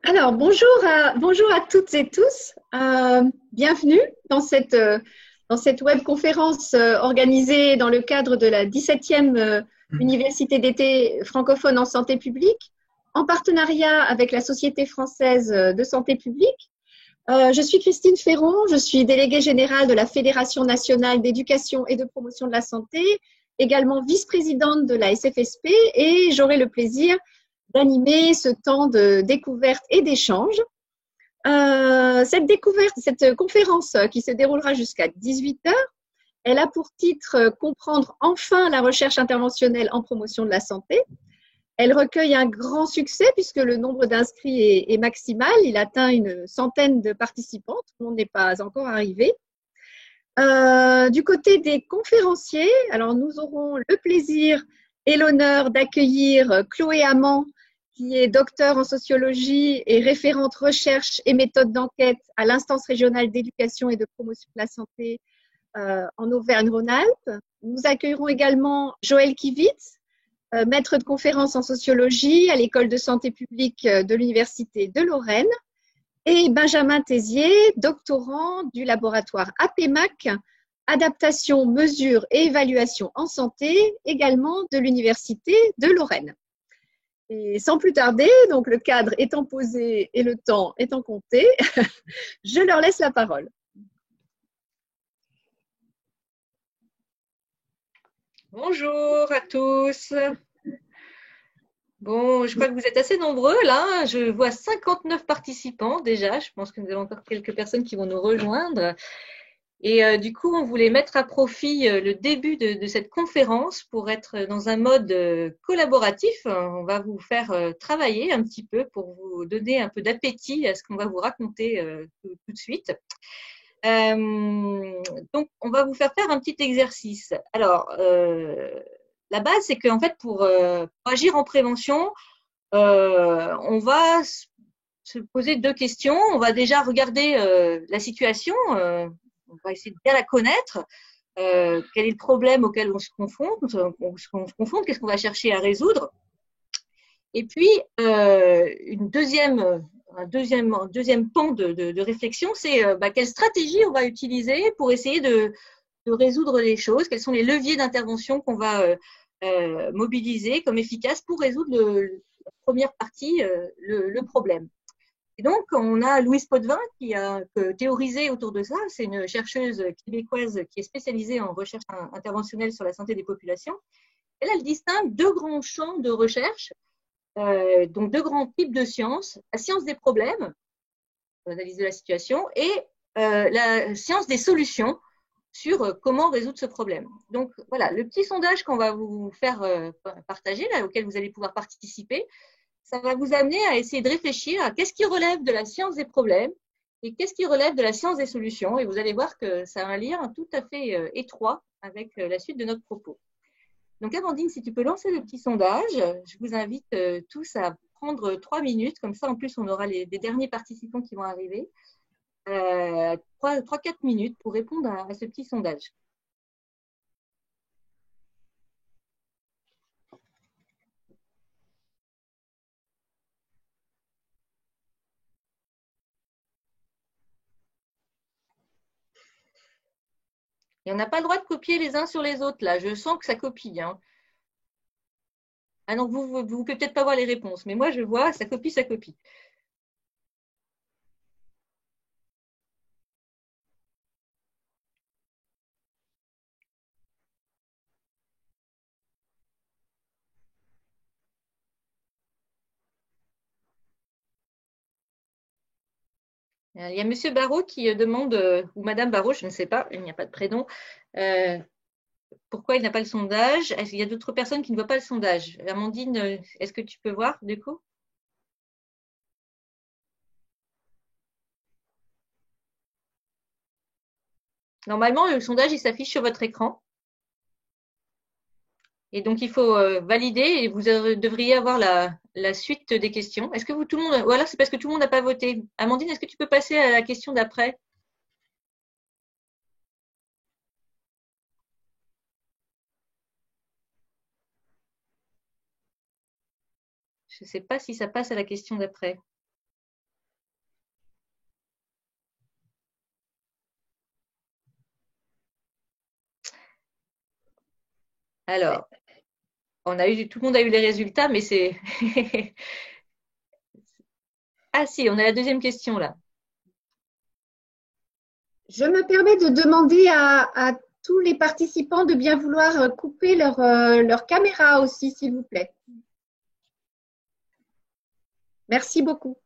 Alors, bonjour à toutes et tous. Bienvenue dans cette webconférence organisée dans le cadre de la 17e Université d'été francophone en santé publique, en partenariat avec la Société française de santé publique. Je suis Christine Ferron, je suis déléguée générale de la Fédération nationale d'éducation et de promotion de la santé, également vice-présidente de la SFSP, et j'aurai le plaisir d'animer ce temps de découverte et d'échange. Cette conférence qui se déroulera jusqu'à 18 heures, elle a pour titre Comprendre enfin la recherche interventionnelle en promotion de la santé. Elle recueille un grand succès puisque le nombre d'inscrits est maximal. Il atteint une centaine de participants. Tout le monde n'est pas encore arrivé. Du côté des conférenciers, alors nous aurons le plaisir et l'honneur d'accueillir Chloé Amand, qui est docteur en sociologie et référente recherche et méthode d'enquête à l'instance régionale d'éducation et de promotion de la santé en Auvergne-Rhône-Alpes. Nous accueillerons également Joël Kivitz, maître de conférence en sociologie à l'école de santé publique de l'Université de Lorraine, et Benjamin Tézier, doctorant du laboratoire APEMAC, adaptation, mesure et évaluation en santé, également de l'Université de Lorraine. Et sans plus tarder, donc le cadre étant posé et le temps étant compté, je leur laisse la parole. Bonjour à tous. Bon, je crois que vous êtes assez nombreux là. Je vois 59 participants déjà. Je pense que nous avons encore quelques personnes qui vont nous rejoindre. Et du coup, on voulait mettre à profit le début de cette conférence pour être dans un mode collaboratif. On va vous faire travailler un petit peu pour vous donner un peu d'appétit à ce qu'on va vous raconter tout de suite. Donc, on va vous faire un petit exercice. Alors, la base, c'est qu'en fait, pour agir en prévention, on va se poser deux questions. On va déjà regarder la situation. On va essayer de bien la connaître. Quel est le problème auquel on se confronte, qu'est-ce qu'on va chercher à résoudre. Et puis, un deuxième pan de réflexion, c'est quelle stratégie on va utiliser pour essayer de résoudre les choses, quels sont les leviers d'intervention qu'on va mobiliser comme efficaces pour résoudre la première partie, le problème. Et donc, on a Louise Potvin qui a théorisé autour de ça. C'est une chercheuse québécoise qui est spécialisée en recherche interventionnelle sur la santé des populations. Elle distingue deux grands champs de recherche, donc deux grands types de sciences, la science des problèmes, l'analyse de la situation, et la science des solutions sur comment résoudre ce problème. Donc voilà, le petit sondage qu'on va vous faire partager, là, auquel vous allez pouvoir participer, ça va vous amener à essayer de réfléchir à qu'est-ce qui relève de la science des problèmes et qu'est-ce qui relève de la science des solutions. Et vous allez voir que ça a un lien tout à fait étroit avec la suite de notre propos. Donc, Amandine, si tu peux lancer le petit sondage, je vous invite tous à prendre 3 minutes. Comme ça, en plus, on aura des derniers participants qui vont arriver. 3-4 minutes pour répondre à ce petit sondage. Et on n'a pas le droit de copier les uns sur les autres, là. Je sens que ça copie. Hein. Ah non, vous ne pouvez peut-être pas voir les réponses, mais moi, je vois, ça copie, ça copie. Il y a Monsieur Barrault qui demande, ou Madame Barrault, je ne sais pas, il n'y a pas de prénom, euh, pourquoi il n'a pas le sondage. Est-ce qu'il y a d'autres personnes qui ne voient pas le sondage? Amandine, est-ce que tu peux voir du coup? Normalement, le sondage, il s'affiche sur votre écran. Et donc, il faut valider et vous devriez avoir la suite des questions. Est-ce que tout le monde, ou alors c'est parce que tout le monde n'a pas voté. Amandine, est-ce que tu peux passer à la question d'après? Je ne sais pas si ça passe à la question d'après. Alors, tout le monde a eu les résultats, mais c'est… Ah si, on a la deuxième question là. Je me permets de demander à tous les participants de bien vouloir couper leur caméra aussi, s'il vous plaît. Merci beaucoup.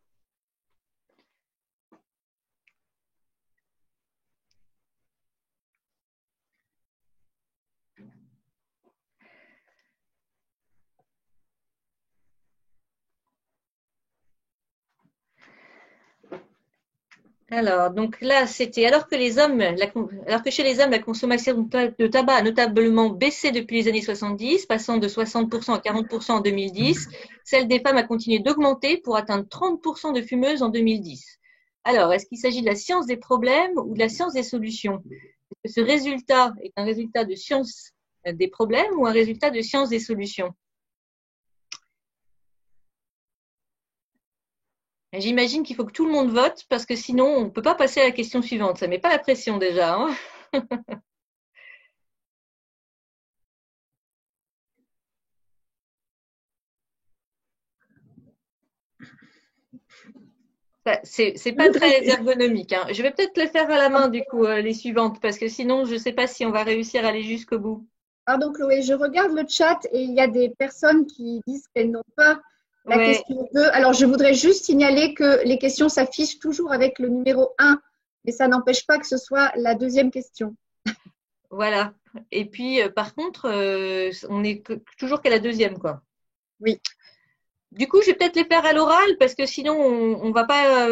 Alors, donc là, c'était alors que chez les hommes, la consommation de tabac a notablement baissé depuis les années 70, passant de 60% à 40% en 2010, celle des femmes a continué d'augmenter pour atteindre 30% de fumeuses en 2010. Alors, est-ce qu'il s'agit de la science des problèmes ou de la science des solutions? Est-ce que ce résultat est un résultat de science des problèmes ou un résultat de science des solutions? J'imagine qu'il faut que tout le monde vote parce que sinon, on ne peut pas passer à la question suivante. Ça ne met pas la pression déjà, hein. C'est pas très ergonomique, hein. Je vais peut-être le faire à la main, du coup, les suivantes, parce que sinon, je ne sais pas si on va réussir à aller jusqu'au bout. Pardon, Chloé, je regarde le chat et il y a des personnes qui disent qu'elles n'ont pas la Ouais, question 2. Alors, je voudrais juste signaler que les questions s'affichent toujours avec le numéro 1, mais ça n'empêche pas que ce soit la deuxième question. voilà. Et puis, par contre, on est toujours qu'à la deuxième, quoi. Oui. Du coup, je vais peut-être les faire à l'oral parce que sinon, on va pas,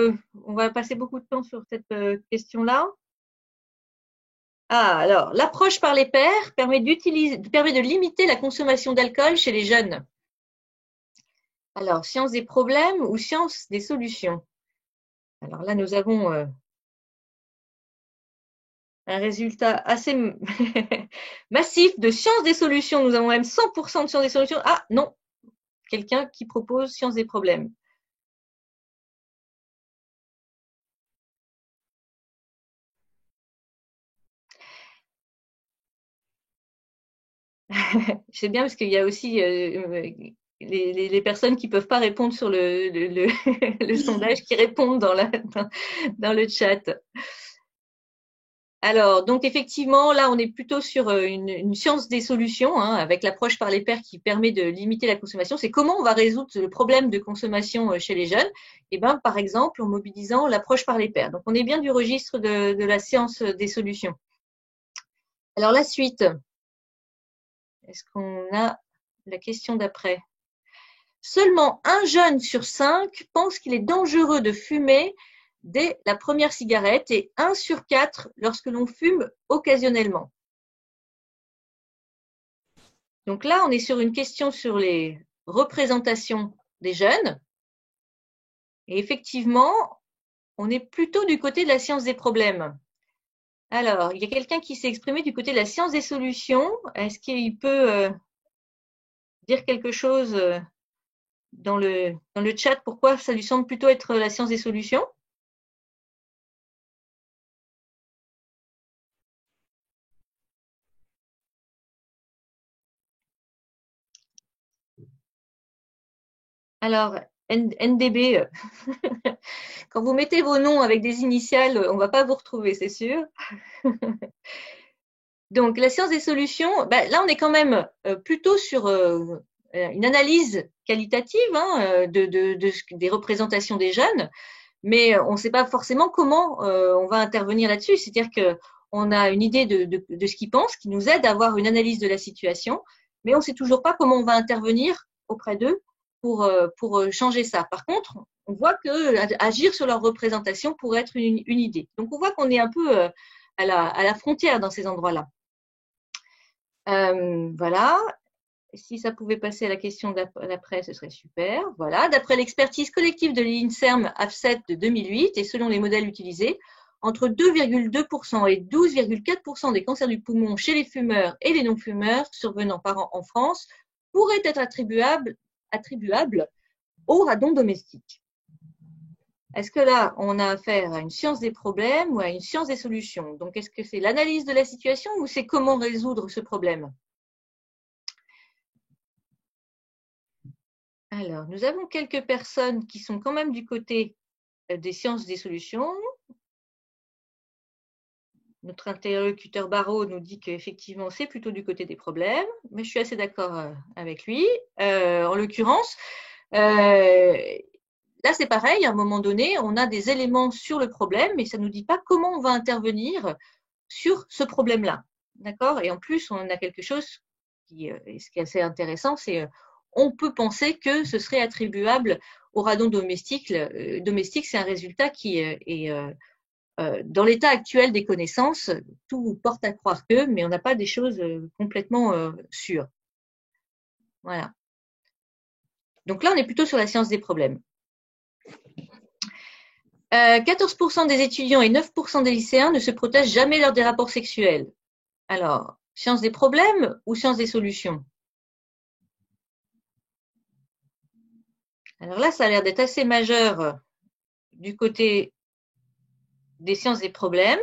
on va passer beaucoup de temps sur cette question-là. Ah, alors, l'approche par les pairs permet de limiter la consommation d'alcool chez les jeunes. Alors, science des problèmes ou science des solutions? Alors là, nous avons un résultat assez massif de science des solutions. Nous avons même 100% de science des solutions. Ah non, quelqu'un qui propose science des problèmes. C'est bien parce qu'il y a aussi les personnes qui ne peuvent pas répondre sur le sondage qui répondent dans le chat. Alors, donc effectivement, là, on est plutôt sur une science des solutions, hein, avec l'approche par les pairs qui permet de limiter la consommation. C'est comment on va résoudre le problème de consommation chez les jeunes? Eh ben, par exemple, en mobilisant l'approche par les pairs. Donc, on est bien du registre de la science des solutions. Alors, la suite. Est-ce qu'on a la question d'après? Seulement un jeune sur 5 pense qu'il est dangereux de fumer dès la première cigarette et 1 sur 4 lorsque l'on fume occasionnellement. Donc là, on est sur une question sur les représentations des jeunes. Et effectivement, on est plutôt du côté de la science des problèmes. Alors, il y a quelqu'un qui s'est exprimé du côté de la science des solutions. Est-ce qu'il peut dire quelque chose dans le chat? Pourquoi ça lui semble plutôt être la science des solutions? Alors, NDB, quand vous mettez vos noms avec des initiales, on ne va pas vous retrouver, c'est sûr. Donc, la science des solutions, ben, là, on est quand même plutôt sur une analyse qualitative, hein, des représentations des jeunes, mais on ne sait pas forcément comment on va intervenir là-dessus. C'est-à-dire qu'on a une idée de ce qu'ils pensent, qui nous aide à avoir une analyse de la situation, mais on ne sait toujours pas comment on va intervenir auprès d'eux pour changer ça. Par contre, on voit que agir sur leur représentation pourrait être une idée. Donc, on voit qu'on est un peu à la frontière dans ces endroits-là. Voilà. Si ça pouvait passer à la question d'après, ce serait super. Voilà. D'après l'expertise collective de l'INSERM AFSET de 2008 et selon les modèles utilisés, entre 2,2% et 12,4% des cancers du poumon chez les fumeurs et les non-fumeurs survenant par an en France pourraient être attribuables au radon domestique. Est-ce que là, on a affaire à une science des problèmes ou à une science des solutions? Donc, est-ce que c'est l'analyse de la situation ou c'est comment résoudre ce problème? Alors, nous avons quelques personnes qui sont quand même du côté des sciences des solutions. Notre interlocuteur Barreau nous dit qu'effectivement, c'est plutôt du côté des problèmes, mais je suis assez d'accord avec lui. En l'occurrence, là, c'est pareil, à un moment donné, on a des éléments sur le problème, mais ça ne nous dit pas comment on va intervenir sur ce problème-là. D'accord? Et en plus, on a quelque chose qui, ce qui est assez intéressant, c'est on peut penser que ce serait attribuable au radon domestique. Domestique, c'est un résultat qui est dans l'état actuel des connaissances, tout porte à croire que, mais on n'a pas des choses complètement sûres. Voilà. Donc là, on est plutôt sur la science des problèmes. 14% des étudiants et 9% des lycéens ne se protègent jamais lors des rapports sexuels. Alors, science des problèmes ou science des solutions? Alors là, ça a l'air d'être assez majeur du côté des sciences des problèmes.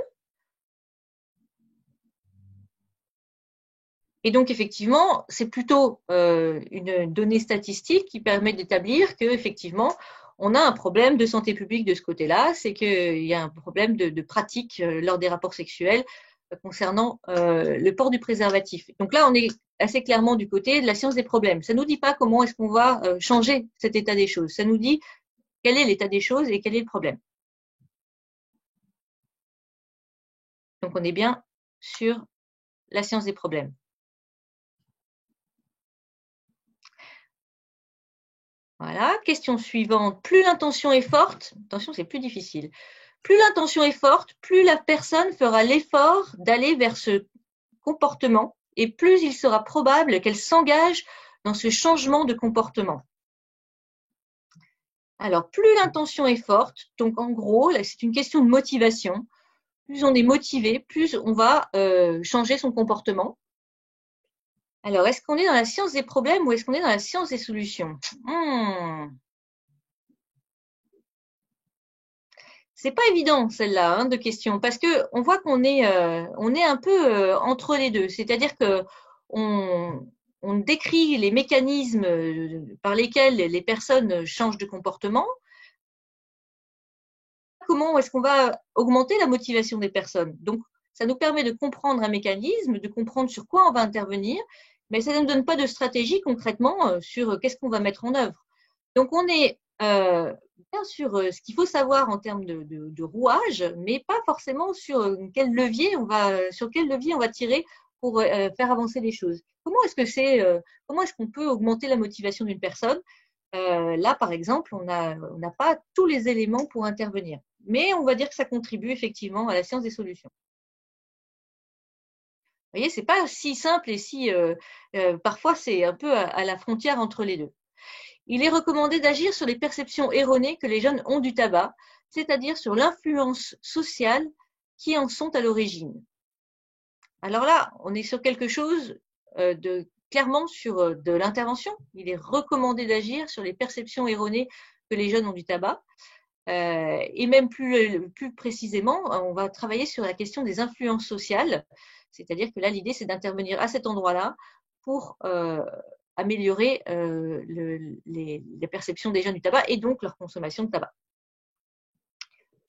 Et donc, effectivement, c'est plutôt une donnée statistique qui permet d'établir qu'effectivement, on a un problème de santé publique de ce côté-là, c'est qu'il y a un problème de pratique lors des rapports sexuels concernant le port du préservatif. Donc là, on est assez clairement du côté de la science des problèmes. Ça ne nous dit pas comment est-ce qu'on va changer cet état des choses. Ça nous dit quel est l'état des choses et quel est le problème. Donc, on est bien sur la science des problèmes. Voilà, question suivante. Plus l'intention est forte, attention, c'est plus difficile. Plus l'intention est forte, plus la personne fera l'effort d'aller vers ce comportement et plus il sera probable qu'elle s'engage dans ce changement de comportement. Alors, plus l'intention est forte, donc en gros, là, c'est une question de motivation. Plus on est motivé, plus on va changer son comportement. Alors, est-ce qu'on est dans la science des problèmes ou est-ce qu'on est dans la science des solutions? C'est pas évident celle-là hein, de question parce que on voit qu'on est un peu entre les deux. C'est-à-dire que on décrit les mécanismes par lesquels les personnes changent de comportement. Comment est-ce qu'on va augmenter la motivation des personnes? Donc, ça nous permet de comprendre un mécanisme, de comprendre sur quoi on va intervenir, mais ça ne nous donne pas de stratégie concrètement sur qu'est-ce qu'on va mettre en œuvre. Donc, on est bien sûr ce qu'il faut savoir en termes de rouage, mais pas forcément sur quel levier on va tirer pour faire avancer les choses. Comment est-ce qu'on peut augmenter la motivation d'une personne? Là, par exemple, on n'a pas tous les éléments pour intervenir, mais on va dire que ça contribue effectivement à la science des solutions. Vous voyez, c'est pas si simple et si parfois c'est un peu à la frontière entre les deux. Il est recommandé d'agir sur les perceptions erronées que les jeunes ont du tabac, c'est-à-dire sur l'influence sociale qui en sont à l'origine. Alors là, on est sur quelque chose clairement sur de l'intervention. Il est recommandé d'agir sur les perceptions erronées que les jeunes ont du tabac. Et même plus précisément, on va travailler sur la question des influences sociales. C'est-à-dire que là, l'idée, c'est d'intervenir à cet endroit-là pour améliorer les perceptions des jeunes du tabac et donc leur consommation de tabac.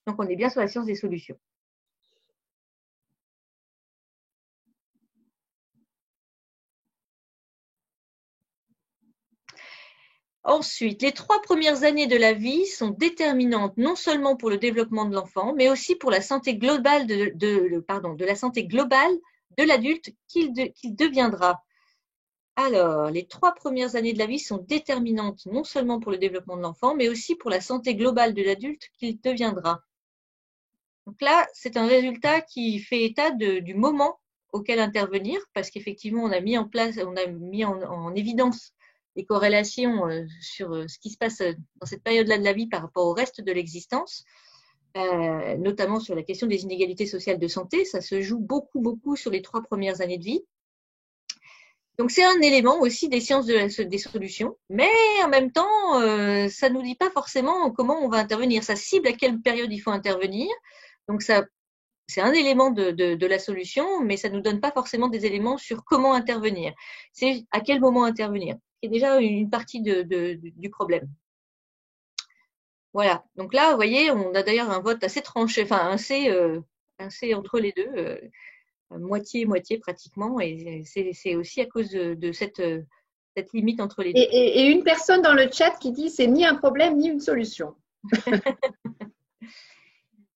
Donc, on est bien sur la science des solutions. Ensuite, les 3 premières années de la vie sont déterminantes non seulement pour le développement de l'enfant, mais aussi pour la santé globale de la santé globale de l'adulte qu'il deviendra. Alors, les 3 premières années de la vie sont déterminantes non seulement pour le développement de l'enfant, mais aussi pour la santé globale de l'adulte qu'il deviendra. Donc là, c'est un résultat qui fait état du moment auquel intervenir, parce qu'effectivement, on a mis en évidence les corrélations sur ce qui se passe dans cette période-là de la vie par rapport au reste de l'existence, notamment sur la question des inégalités sociales de santé. Ça se joue beaucoup sur les 3 premières années de vie. Donc, c'est un élément aussi des sciences des solutions, mais en même temps, ça ne nous dit pas forcément comment on va intervenir. Ça cible à quelle période il faut intervenir. Donc, c'est un élément de la solution, mais ça ne nous donne pas forcément des éléments sur comment intervenir. C'est à quel moment intervenir. qui est déjà une partie du problème. Voilà. Donc là, vous voyez, on a d'ailleurs un vote assez tranché, enfin assez entre les deux, moitié-moitié pratiquement, et c'est aussi à cause de cette limite entre les deux. Et une personne dans le chat qui dit c'est ni un problème ni une solution.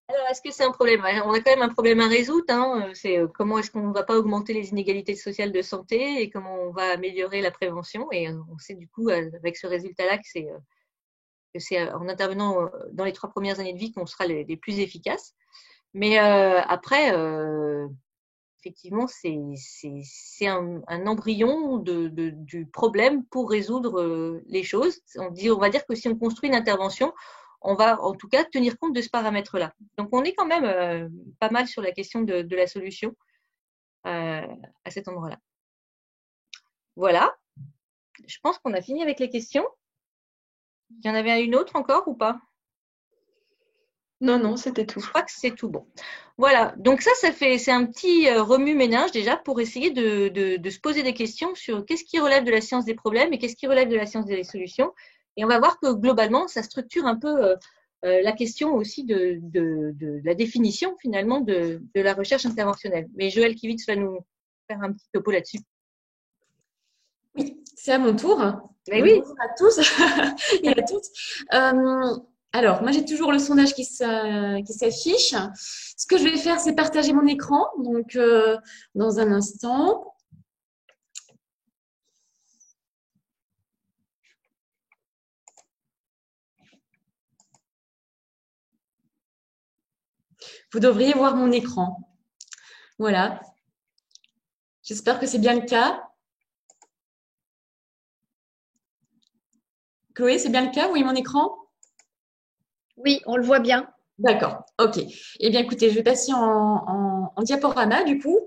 Alors, est-ce que c'est un problème? On a quand même un problème à résoudre, hein. C'est comment est-ce qu'on ne va pas augmenter les inégalités sociales de santé et comment on va améliorer la prévention. Et on sait du coup, avec ce résultat-là, que c'est en intervenant dans les 3 premières années de vie qu'on sera les plus efficaces. Mais après, effectivement, c'est un embryon du problème pour résoudre les choses. On va dire que si on construit une intervention, on va en tout cas tenir compte de ce paramètre-là. Donc, on est quand même pas mal sur la question de la solution à cet endroit-là. Voilà. Je pense qu'on a fini avec les questions. Il y en avait une autre encore ou pas? Non, c'était tout. Je crois que c'est tout bon. Voilà. Donc c'est un petit remue-ménage déjà pour essayer de se poser des questions sur qu'est-ce qui relève de la science des problèmes et qu'est-ce qui relève de la science des solutions. Et on va voir que globalement, ça structure un peu la question aussi de la définition finalement de la recherche interventionnelle. Mais Joël Kivitz va nous faire un petit topo là-dessus. Oui, c'est à mon tour. Mais oui. Bonjour à tous et à toutes. Alors, moi, j'ai toujours le sondage qui s'affiche. Ce que je vais faire, c'est partager mon écran. Donc, dans un instant. Vous devriez voir mon écran. Voilà. J'espère que c'est bien le cas. Chloé, c'est bien le cas? Vous voyez mon écran? Oui, on le voit bien. D'accord, ok. Eh bien, écoutez, je vais passer en diaporama, du coup.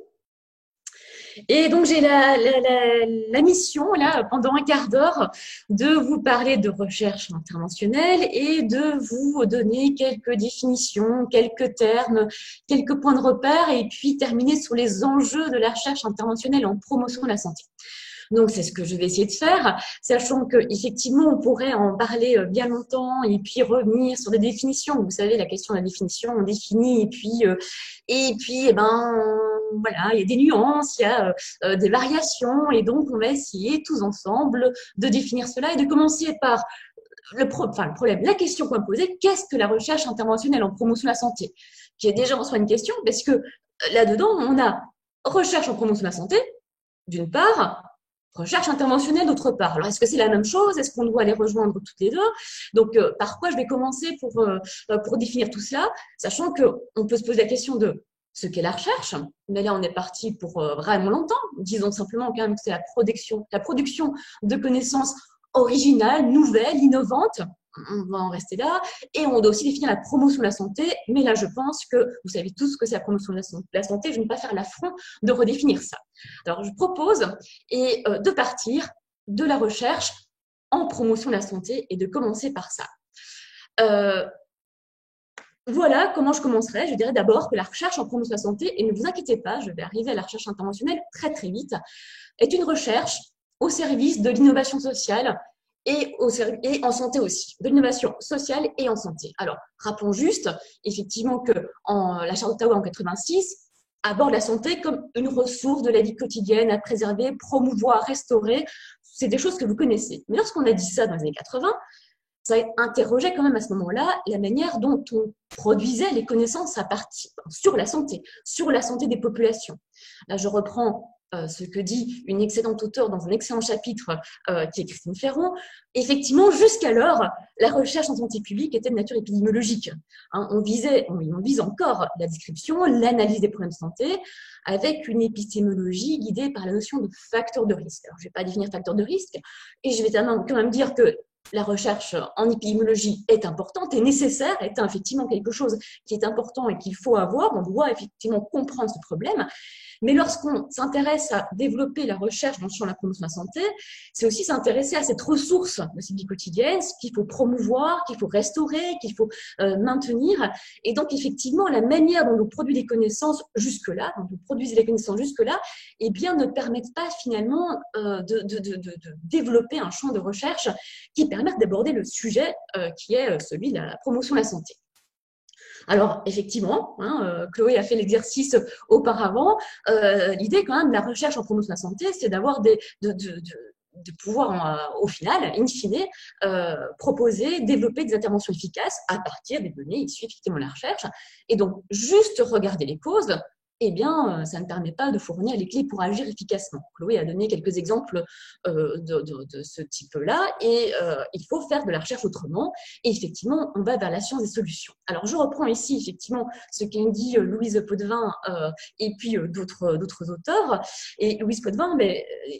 Et donc, j'ai la mission, là, pendant un quart d'heure, de vous parler de recherche interventionnelle et de vous donner quelques définitions, quelques termes, quelques points de repère et puis terminer sur les enjeux de la recherche interventionnelle en promotion de la santé. Donc, c'est ce que je vais essayer de faire, sachant qu'effectivement, on pourrait en parler bien longtemps et puis revenir sur des définitions. Vous savez, la question de la définition, on définit et puis voilà, il y a des nuances, il y a des variations et donc on va essayer tous ensemble de définir cela et de commencer par le problème, la question qu'on va poser, qu'est-ce que la recherche interventionnelle en promotion de la santé? Qui est déjà en soi une question parce que là-dedans, on a recherche en promotion de la santé, d'une part, recherche interventionnelle d'autre part. Alors, est-ce que c'est la même chose? Est-ce qu'on doit les rejoindre toutes les deux? Donc, par quoi je vais commencer pour définir tout cela, sachant qu'on peut se poser la question de ce qu'est la recherche, mais là, on est parti pour vraiment longtemps. Disons simplement quand même que c'est la production de connaissances originales, nouvelles, innovantes. On va en rester là. Et on doit aussi définir la promotion de la santé. Mais là, je pense que vous savez tous ce que c'est la promotion de la santé. Je ne vais pas faire l'affront de redéfinir ça. Alors, je propose de partir de la recherche en promotion de la santé et de commencer par ça. Voilà comment je commencerai. Je dirais d'abord que la recherche en promotion de la santé, et ne vous inquiétez pas, je vais arriver à la recherche interventionnelle très très vite, est une recherche au service de l'innovation sociale et en santé aussi, de l'innovation sociale et en santé. Alors, rappelons juste, effectivement, que la Charte d'Ottawa en 86 aborde la santé comme une ressource de la vie quotidienne à préserver, promouvoir, restaurer. C'est des choses que vous connaissez. Mais lorsqu'on a dit ça dans les années 80, ça interrogeait quand même à ce moment-là la manière dont on produisait les connaissances sur la santé des populations. Là, je reprends ce que dit une excellente auteure dans un excellent chapitre qui est Christine Ferron. Effectivement, jusqu'alors, la recherche en santé publique était de nature épidémiologique. On vise encore la description, l'analyse des problèmes de santé avec une épistémologie guidée par la notion de facteur de risque. Alors, je ne vais pas définir facteur de risque et je vais quand même dire que la recherche en épidémiologie est importante et nécessaire, est effectivement quelque chose qui est important et qu'il faut avoir. On doit effectivement comprendre ce problème. Mais lorsqu'on s'intéresse à développer la recherche dans le champ de la promotion de la santé, c'est aussi s'intéresser à cette ressource de cette vie quotidienne, ce qu'il faut promouvoir, qu'il faut restaurer, qu'il faut maintenir. Et donc, effectivement, la manière dont nous produisons les connaissances jusque-là, eh bien, ne permettent pas finalement de développer un champ de recherche qui permette d'aborder le sujet qui est celui de la promotion de la santé. Alors, effectivement, Chloé a fait l'exercice auparavant. L'idée, quand même, de la recherche en promotion de la santé, c'est d'avoir de pouvoir, au final, in fine, proposer, développer des interventions efficaces à partir des données issues effectivement de la recherche. Et donc, juste regarder les causes, eh bien, ça ne permet pas de fournir les clés pour agir efficacement. Chloé a donné quelques exemples de ce type-là, et il faut faire de la recherche autrement. Et effectivement, on va vers la science des solutions. Alors, je reprends ici, effectivement, ce qu'a dit Louise Potvin et puis d'autres auteurs. Et Louise Potvin,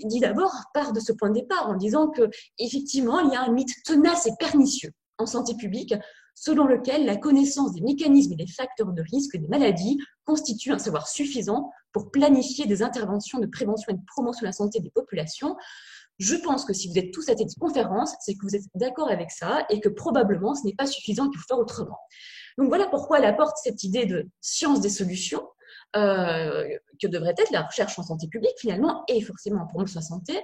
dit d'abord, part de ce point de départ en disant qu'effectivement, il y a un mythe tenace et pernicieux en santé publique, selon lequel la connaissance des mécanismes et des facteurs de risque des maladies constitue un savoir suffisant pour planifier des interventions de prévention et de promotion de la santé des populations. Je pense que si vous êtes tous à cette conférence, c'est que vous êtes d'accord avec ça et que probablement ce n'est pas suffisant, qu'il faut faire autrement. Donc voilà pourquoi elle apporte cette idée de science des solutions, que devrait être la recherche en santé publique finalement, et forcément en promotion de la santé,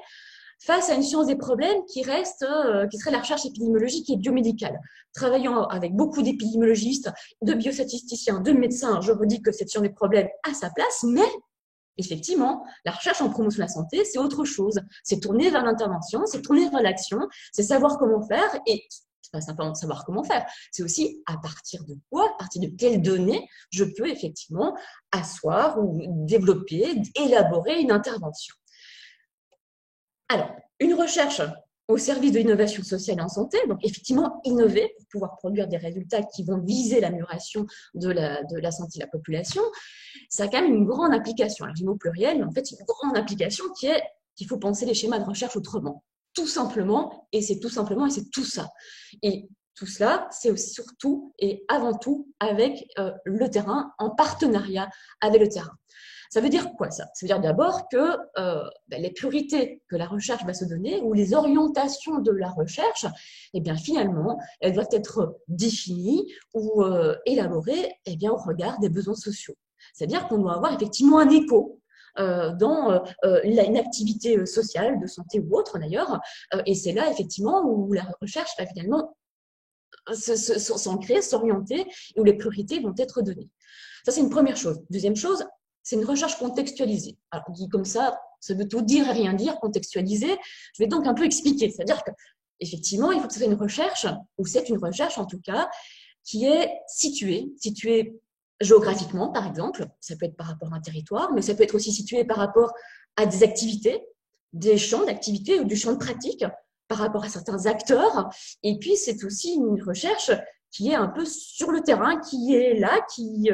face à une science des problèmes qui serait la recherche épidémiologique et biomédicale. Travaillant avec beaucoup d'épidémiologistes, de biostatisticiens, de médecins, je vous dis que cette science des problèmes a sa place, mais effectivement, la recherche en promotion de la santé, c'est autre chose. C'est tourner vers l'intervention, c'est tourner vers l'action, c'est savoir comment faire, et c'est pas simplement savoir comment faire, c'est aussi à partir de quoi, à partir de quelles données je peux effectivement asseoir ou développer, élaborer une intervention. Alors, une recherche au service de l'innovation sociale en santé, donc effectivement innover pour pouvoir produire des résultats qui vont viser l'amélioration de la santé de la population, ça a quand même une grande application. Alors, je dis au pluriel, mais en fait, une grande application qui est qu'il faut penser les schémas de recherche autrement. Tout simplement, et c'est tout simplement, et c'est tout ça. Et tout cela, c'est aussi surtout et avant tout avec le terrain, en partenariat avec le terrain. Ça veut dire quoi ça? Ça veut dire d'abord que les priorités que la recherche va se donner ou les orientations de la recherche, eh bien finalement, elles doivent être définies ou élaborées au regard des besoins sociaux. C'est-à-dire qu'on doit avoir effectivement un écho dans une activité sociale, de santé ou autre d'ailleurs, et c'est là effectivement où la recherche va finalement s'ancrer, s'orienter et où les priorités vont être données. Ça, c'est une première chose. Deuxième chose, c'est une recherche contextualisée. Alors, dit comme ça veut tout dire et rien dire, contextualisée. Je vais donc un peu expliquer. C'est-à-dire qu'effectivement, il faut que ce soit une recherche, ou c'est une recherche en tout cas, qui est située géographiquement, par exemple. Ça peut être par rapport à un territoire, mais ça peut être aussi situé par rapport à des activités, des champs d'activité ou du champ de pratique, par rapport à certains acteurs. Et puis, c'est aussi une recherche qui est un peu sur le terrain, qui est là, qui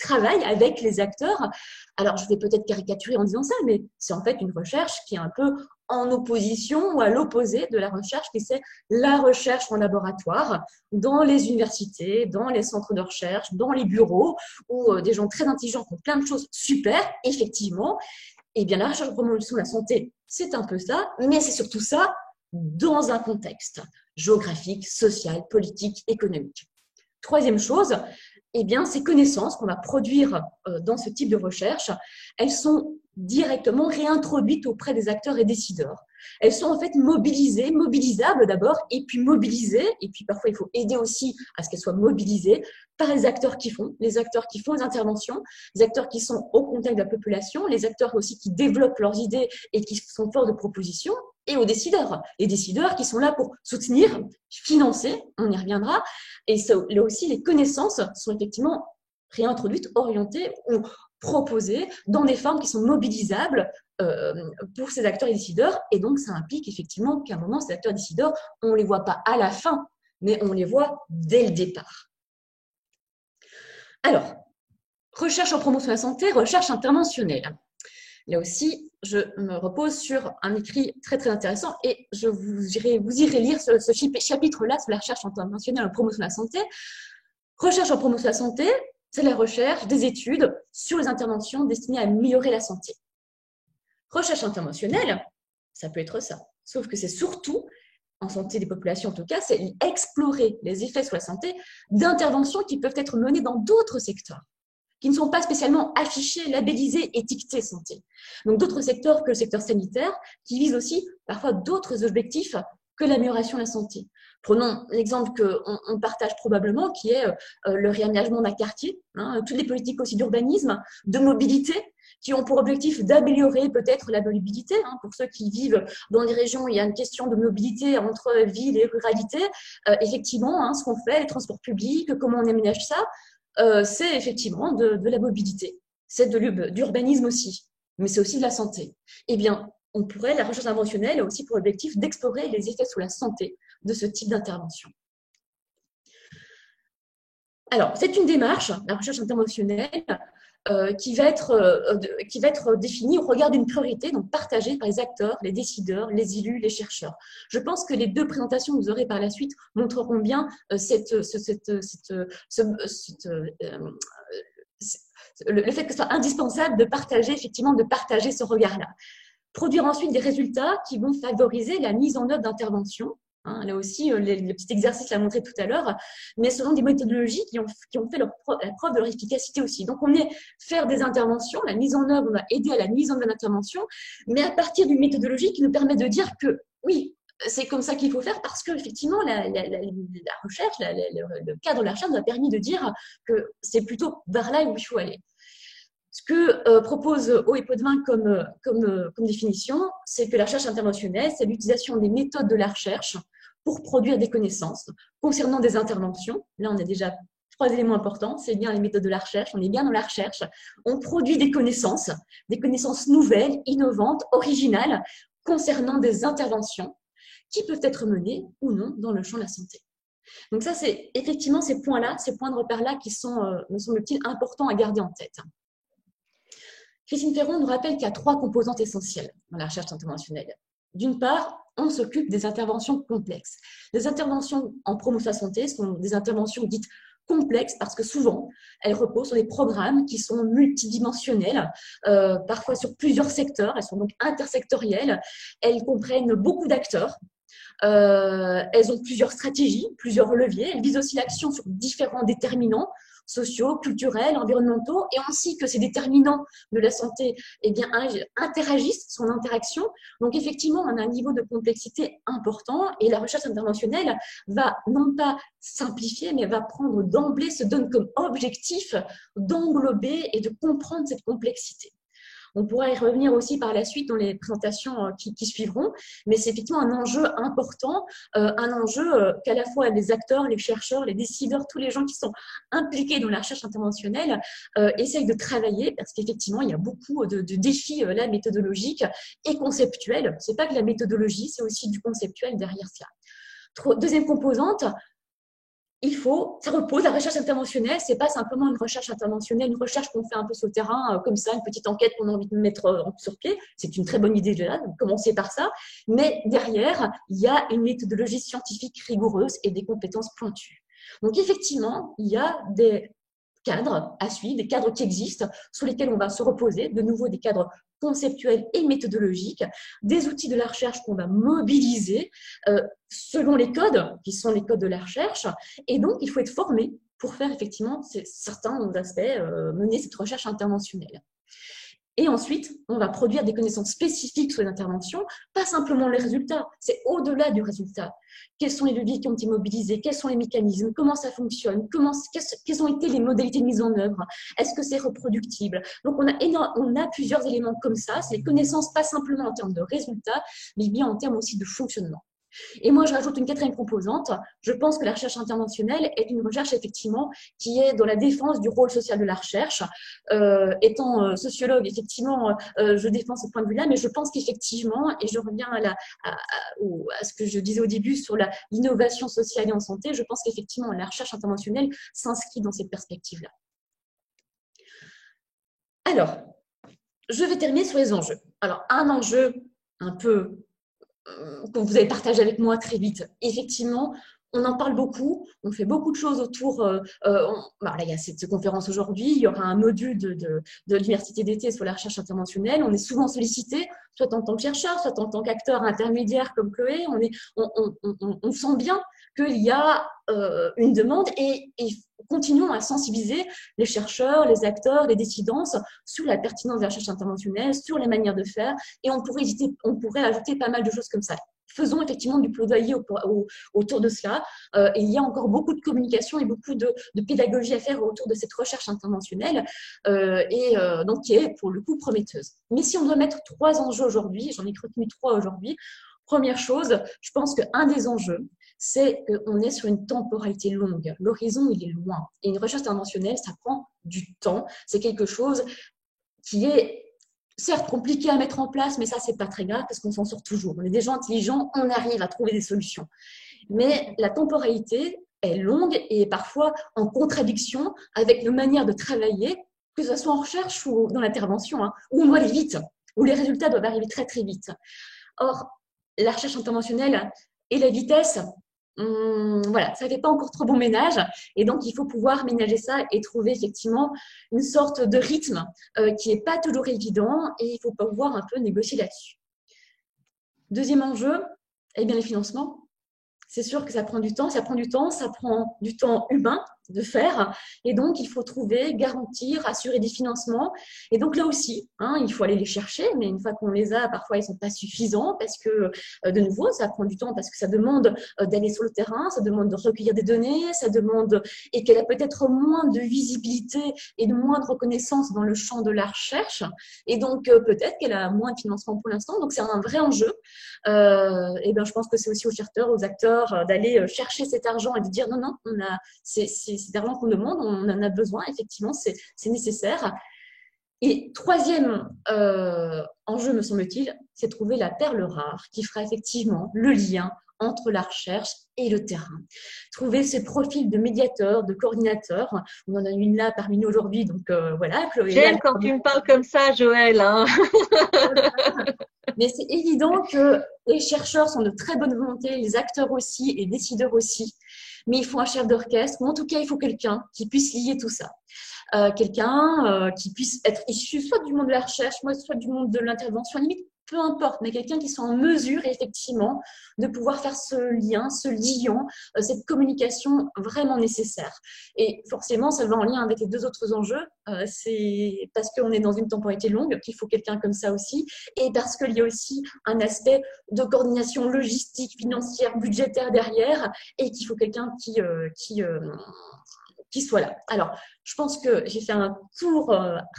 travaille avec les acteurs. Alors, je vais peut-être caricaturer en disant ça, mais c'est en fait une recherche qui est un peu en opposition ou à l'opposé de la recherche qui c'est la recherche en laboratoire, dans les universités, dans les centres de recherche, dans les bureaux, où des gens très intelligents font plein de choses super, effectivement. Eh bien, la recherche en promotion de la santé, c'est un peu ça, mais c'est surtout ça dans un contexte géographique, social, politique, économique. Troisième chose, eh bien, ces connaissances qu'on va produire dans ce type de recherche, elles sont directement réintroduites auprès des acteurs et décideurs. Elles sont en fait mobilisables d'abord, et puis mobilisées, et puis parfois il faut aider aussi à ce qu'elles soient mobilisées par les acteurs qui font les interventions, les acteurs qui sont au contact de la population, les acteurs aussi qui développent leurs idées et qui sont forts de propositions, et aux décideurs. Les décideurs qui sont là pour soutenir, financer, on y reviendra, et là aussi les connaissances sont effectivement réintroduites, orientées ou proposées dans des formes qui sont mobilisables pour ces acteurs et décideurs, et donc ça implique effectivement qu'à un moment, ces acteurs et décideurs, on ne les voit pas à la fin, mais on les voit dès le départ. Alors, recherche en promotion de la santé, recherche interventionnelle. Là aussi, je me repose sur un écrit très très intéressant et vous irez lire ce chapitre-là sur la recherche interventionnelle en promotion de la santé. Recherche en promotion de la santé, c'est la recherche des études sur les interventions destinées à améliorer la santé. Recherche interventionnelle, ça peut être ça. Sauf que c'est surtout, en santé des populations en tout cas, c'est explorer les effets sur la santé d'interventions qui peuvent être menées dans d'autres secteurs, qui ne sont pas spécialement affichés, labellisés, étiquetés santé. Donc d'autres secteurs que le secteur sanitaire, qui visent aussi parfois d'autres objectifs que l'amélioration de la santé. Prenons l'exemple qu'on partage probablement, qui est le réaménagement d'un quartier, toutes les politiques aussi d'urbanisme, de mobilité, qui ont pour objectif d'améliorer peut-être la mobilité. Pour ceux qui vivent dans des régions où il y a une question de mobilité entre ville et ruralité, effectivement, ce qu'on fait, les transports publics, comment on aménage ça, c'est effectivement de la mobilité. C'est d'urbanisme aussi, mais c'est aussi de la santé. Eh bien, la recherche interventionnelle a aussi pour objectif d'explorer les effets sur la santé de ce type d'intervention. Alors, c'est une démarche, la recherche interventionnelle, qui va être définie au regard d'une priorité, donc partagée par les acteurs, les décideurs, les élus, les chercheurs. Je pense que les deux présentations que vous aurez par la suite montreront bien le fait que ce soit indispensable de partager ce regard-là. Produire ensuite des résultats qui vont favoriser la mise en œuvre d'interventions. Là aussi, le petit exercice l'a montré tout à l'heure, mais selon des méthodologies qui ont fait la preuve de leur efficacité aussi. Donc, on est faire des interventions, la mise en œuvre, on va aider à la mise en œuvre d'interventions, mais à partir d'une méthodologie qui nous permet de dire que oui, c'est comme ça qu'il faut faire parce que effectivement la recherche, le cadre de la recherche nous a permis de dire que c'est plutôt vers là où il faut aller. Ce que propose Haut et Potvin comme définition, c'est que la recherche interventionnelle, c'est l'utilisation des méthodes de la recherche pour produire des connaissances concernant des interventions. Là, on a déjà 3 éléments importants. C'est bien les méthodes de la recherche, on est bien dans la recherche. On produit des connaissances nouvelles, innovantes, originales, concernant des interventions qui peuvent être menées ou non dans le champ de la santé. Donc ça, c'est effectivement ces points de repère-là qui sont, me semble-t-il, importants à garder en tête. Christine Ferron nous rappelle qu'il y a 3 composantes essentielles dans la recherche interventionnelle. D'une part, on s'occupe des interventions complexes. Les interventions en promotion de la santé sont des interventions dites complexes parce que souvent, elles reposent sur des programmes qui sont multidimensionnels, parfois sur plusieurs secteurs. Elles sont donc intersectorielles. Elles comprennent beaucoup d'acteurs. Elles ont plusieurs stratégies, plusieurs leviers. Elles visent aussi l'action sur différents déterminants sociaux, culturels, environnementaux, et ainsi que ces déterminants de la santé interagissent, son interaction. Donc effectivement, on a un niveau de complexité important et la recherche interventionnelle va non pas simplifier, mais va prendre d'emblée, se donne comme objectif d'englober et de comprendre cette complexité. On pourra y revenir aussi par la suite dans les présentations qui suivront, mais c'est effectivement un enjeu important, un enjeu qu'à la fois les acteurs, les chercheurs, les décideurs, tous les gens qui sont impliqués dans la recherche interventionnelle essayent de travailler parce qu'effectivement, il y a beaucoup de défis là, méthodologiques et conceptuels. Ce n'est pas que la méthodologie, c'est aussi du conceptuel derrière cela. Deuxième composante, ça repose, la recherche interventionnelle, ce n'est pas simplement une recherche interventionnelle, une recherche qu'on fait un peu sur le terrain, comme ça, une petite enquête qu'on a envie de mettre sur pied. C'est une très bonne idée de commencer par ça. Mais derrière, il y a une méthodologie scientifique rigoureuse et des compétences pointues. Donc effectivement, il y a des cadres à suivre, des cadres qui existent, sur lesquels on va se reposer, de nouveau des cadres conceptuels et méthodologiques, des outils de la recherche qu'on va mobiliser selon les codes, qui sont les codes de la recherche, et donc il faut être formé pour faire effectivement certains aspects, mener cette recherche interventionnelle. Et ensuite, on va produire des connaissances spécifiques sur les interventions, pas simplement les résultats, c'est au-delà du résultat. Quels sont les leviers qui ont été mobilisés? Quels sont les mécanismes? Comment ça fonctionne? Quelles ont été les modalités de mise en œuvre? Est-ce que c'est reproductible? Donc, on a plusieurs éléments comme ça. C'est les connaissances, pas simplement en termes de résultats, mais bien en termes aussi de fonctionnement. Et moi, je rajoute une 4e composante. Je pense que la recherche interventionnelle est une recherche, effectivement, qui est dans la défense du rôle social de la recherche. Étant sociologue, effectivement, je défends ce point de vue-là, mais je pense qu'effectivement, et je reviens à ce que je disais au début sur l'innovation sociale et en santé, je pense qu'effectivement, la recherche interventionnelle s'inscrit dans cette perspective-là. Alors, je vais terminer sur les enjeux. Alors, un enjeu un peu que vous avez partagé avec moi très vite. Effectivement, On en parle beaucoup, on fait beaucoup de choses autour. Là, il y a cette conférence aujourd'hui, il y aura un module de l'université d'été sur la recherche interventionnelle. On est souvent sollicité, soit en tant que chercheur, soit en tant qu'acteur intermédiaire comme Chloé. On sent bien qu'il y a une demande et continuons à sensibiliser les chercheurs, les acteurs, les décidants sur la pertinence de la recherche interventionnelle, sur les manières de faire. Et on pourrait ajouter pas mal de choses comme ça. Faisons effectivement du plaidoyer autour de cela. Il y a encore beaucoup de communication et beaucoup de pédagogie à faire autour de cette recherche interventionnelle donc qui est pour le coup prometteuse. Mais si on doit mettre 3 enjeux aujourd'hui, j'en ai retenu 3 aujourd'hui. Première chose, je pense qu'un des enjeux, c'est qu'on est sur une temporalité longue. L'horizon, il est loin. Et une recherche interventionnelle, ça prend du temps. C'est quelque chose qui est certes compliqué à mettre en place, mais ça, c'est pas très grave parce qu'on s'en sort toujours. On est des gens intelligents, on arrive à trouver des solutions. Mais la temporalité est longue et parfois en contradiction avec nos manières de travailler, que ce soit en recherche ou dans l'intervention, où on doit aller vite, où les résultats doivent arriver très, très vite. Or, la recherche interventionnelle et la vitesse, voilà, ça ne fait pas encore trop bon ménage. Et donc, il faut pouvoir ménager ça et trouver effectivement une sorte de rythme qui n'est pas toujours évident et il faut pouvoir un peu négocier là-dessus. Deuxième enjeu, eh bien, les financements. C'est sûr que ça prend du temps, ça prend du temps humain de faire. Et donc, il faut trouver, garantir, assurer des financements. Et donc, là aussi, il faut aller les chercher. Mais une fois qu'on les a, parfois, ils ne sont pas suffisants parce que, de nouveau, ça prend du temps parce que ça demande d'aller sur le terrain, ça demande de recueillir des données, ça demande et qu'elle a peut-être moins de visibilité et de moins de reconnaissance dans le champ de la recherche. Et donc, peut-être qu'elle a moins de financement pour l'instant. Donc, c'est un vrai enjeu. Et ben, je pense que c'est aussi aux chercheurs, aux acteurs d'aller chercher cet argent et de dire non, c'est d'argent qu'on demande, on en a besoin, effectivement, c'est nécessaire. Et troisième enjeu, me semble-t-il, c'est trouver la perle rare qui fera effectivement le lien entre la recherche et le terrain. Trouver ces profils de médiateurs, de coordinateurs. On en a une là parmi nous aujourd'hui, donc voilà. Chloé, j'aime quand tu me parles comme ça, Joël. Mais c'est évident que les chercheurs sont de très bonne volonté, les acteurs aussi et les décideurs aussi. Mais il faut un chef d'orchestre, ou en tout cas, il faut quelqu'un qui puisse lier tout ça. Quelqu'un qui puisse être issu soit du monde de la recherche, soit du monde de l'intervention, limite, peu importe, mais quelqu'un qui soit en mesure, effectivement, de pouvoir faire ce lien, ce liant, cette communication vraiment nécessaire. Et forcément, ça va en lien avec les 2 autres enjeux. C'est parce qu'on est dans une temporalité longue qu'il faut quelqu'un comme ça aussi, et parce qu'il y a aussi un aspect de coordination logistique, financière, budgétaire derrière, et qu'il faut quelqu'un qui soit là. Alors, je pense que j'ai fait un tour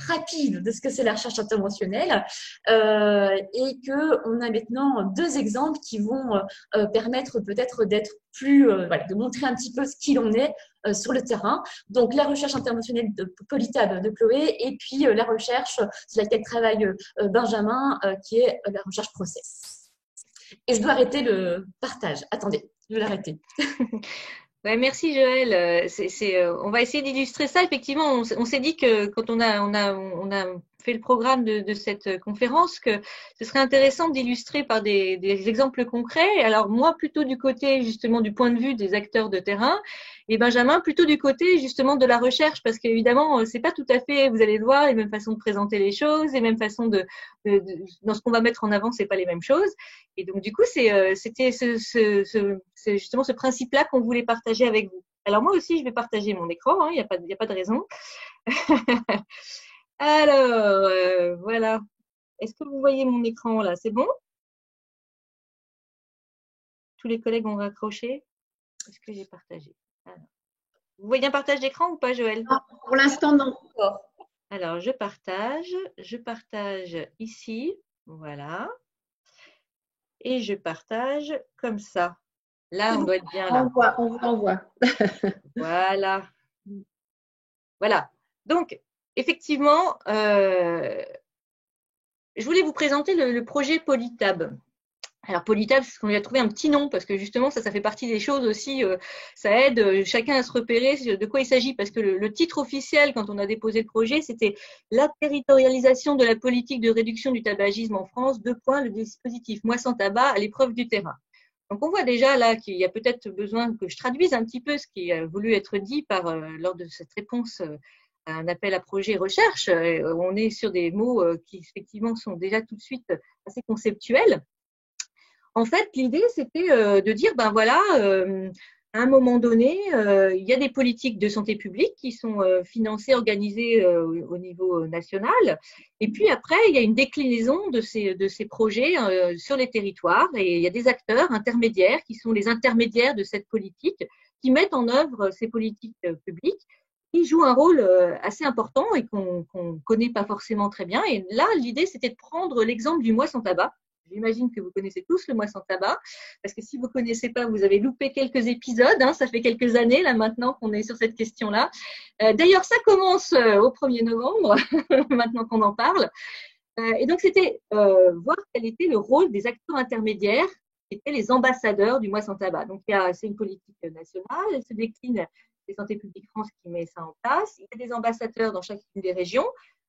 rapide de ce que c'est la recherche interventionnelle et qu'on a maintenant 2 exemples qui vont permettre peut-être d'être plus, de montrer un petit peu ce qu'il en est sur le terrain. Donc, la recherche interventionnelle de Polytab de Chloé et puis la recherche sur laquelle travaille Benjamin qui est la recherche process. Et je dois arrêter le partage. Attendez, je vais l'arrêter. Ouais, merci Joël. On va essayer d'illustrer ça. Effectivement, on s'est dit que quand on a fait le programme de cette conférence, que ce serait intéressant d'illustrer par des exemples concrets. Alors moi, plutôt du côté justement du point de vue des acteurs de terrain, et Benjamin plutôt du côté justement de la recherche, parce qu'évidemment, c'est pas tout à fait, vous allez le voir, les mêmes façons de présenter les choses, les mêmes façons dans ce qu'on va mettre en avant, c'est pas les mêmes choses. Et donc du coup, c'était c'est justement ce principe-là qu'on voulait partager avec vous. Alors moi aussi, je vais partager mon écran, il y a pas de raison. Alors, voilà. Est-ce que vous voyez mon écran là? C'est bon? Tous les collègues ont raccroché? Est-ce que j'ai partagé? Alors. Vous voyez un partage d'écran ou pas, Joël? Non, pour l'instant, non. Alors, je partage ici, voilà. Et je partage comme ça. Là, on doit être bien là. On voit. Voilà. Voilà. Donc, effectivement, je voulais vous présenter le projet Polytab. Alors, Polytab, c'est ce qu'on lui a trouvé un petit nom parce que justement, ça fait partie des choses aussi. Ça aide chacun à se repérer de quoi il s'agit parce que le titre officiel, quand on a déposé le projet, c'était la territorialisation de la politique de réduction du tabagisme en France, le dispositif Moi sans tabac à l'épreuve du terrain. Donc, on voit déjà là qu'il y a peut-être besoin que je traduise un petit peu ce qui a voulu être dit lors de cette réponse à un appel à projet recherche. On est sur des mots qui effectivement sont déjà tout de suite assez conceptuels. En fait, l'idée, c'était de dire, ben voilà, à un moment donné, il y a des politiques de santé publique qui sont financées, organisées au niveau national. Et puis après, il y a une déclinaison de ces projets sur les territoires. Et il y a des acteurs intermédiaires qui sont les intermédiaires de cette politique, qui mettent en œuvre ces politiques publiques, qui jouent un rôle assez important et qu'on connaît pas forcément très bien. Et là, l'idée, c'était de prendre l'exemple du mois sans tabac. J'imagine que vous connaissez tous le mois sans tabac, parce que si vous ne connaissez pas, vous avez loupé quelques épisodes. Ça fait quelques années là maintenant qu'on est sur cette question-là. D'ailleurs, ça commence au 1er novembre, maintenant qu'on en parle. Et donc, c'était voir quel était le rôle des acteurs intermédiaires, qui étaient les ambassadeurs du mois sans tabac. Donc, c'est une politique nationale, elle se décline, c'est Santé publique France qui met ça en place. Il y a des ambassadeurs dans chacune des régions.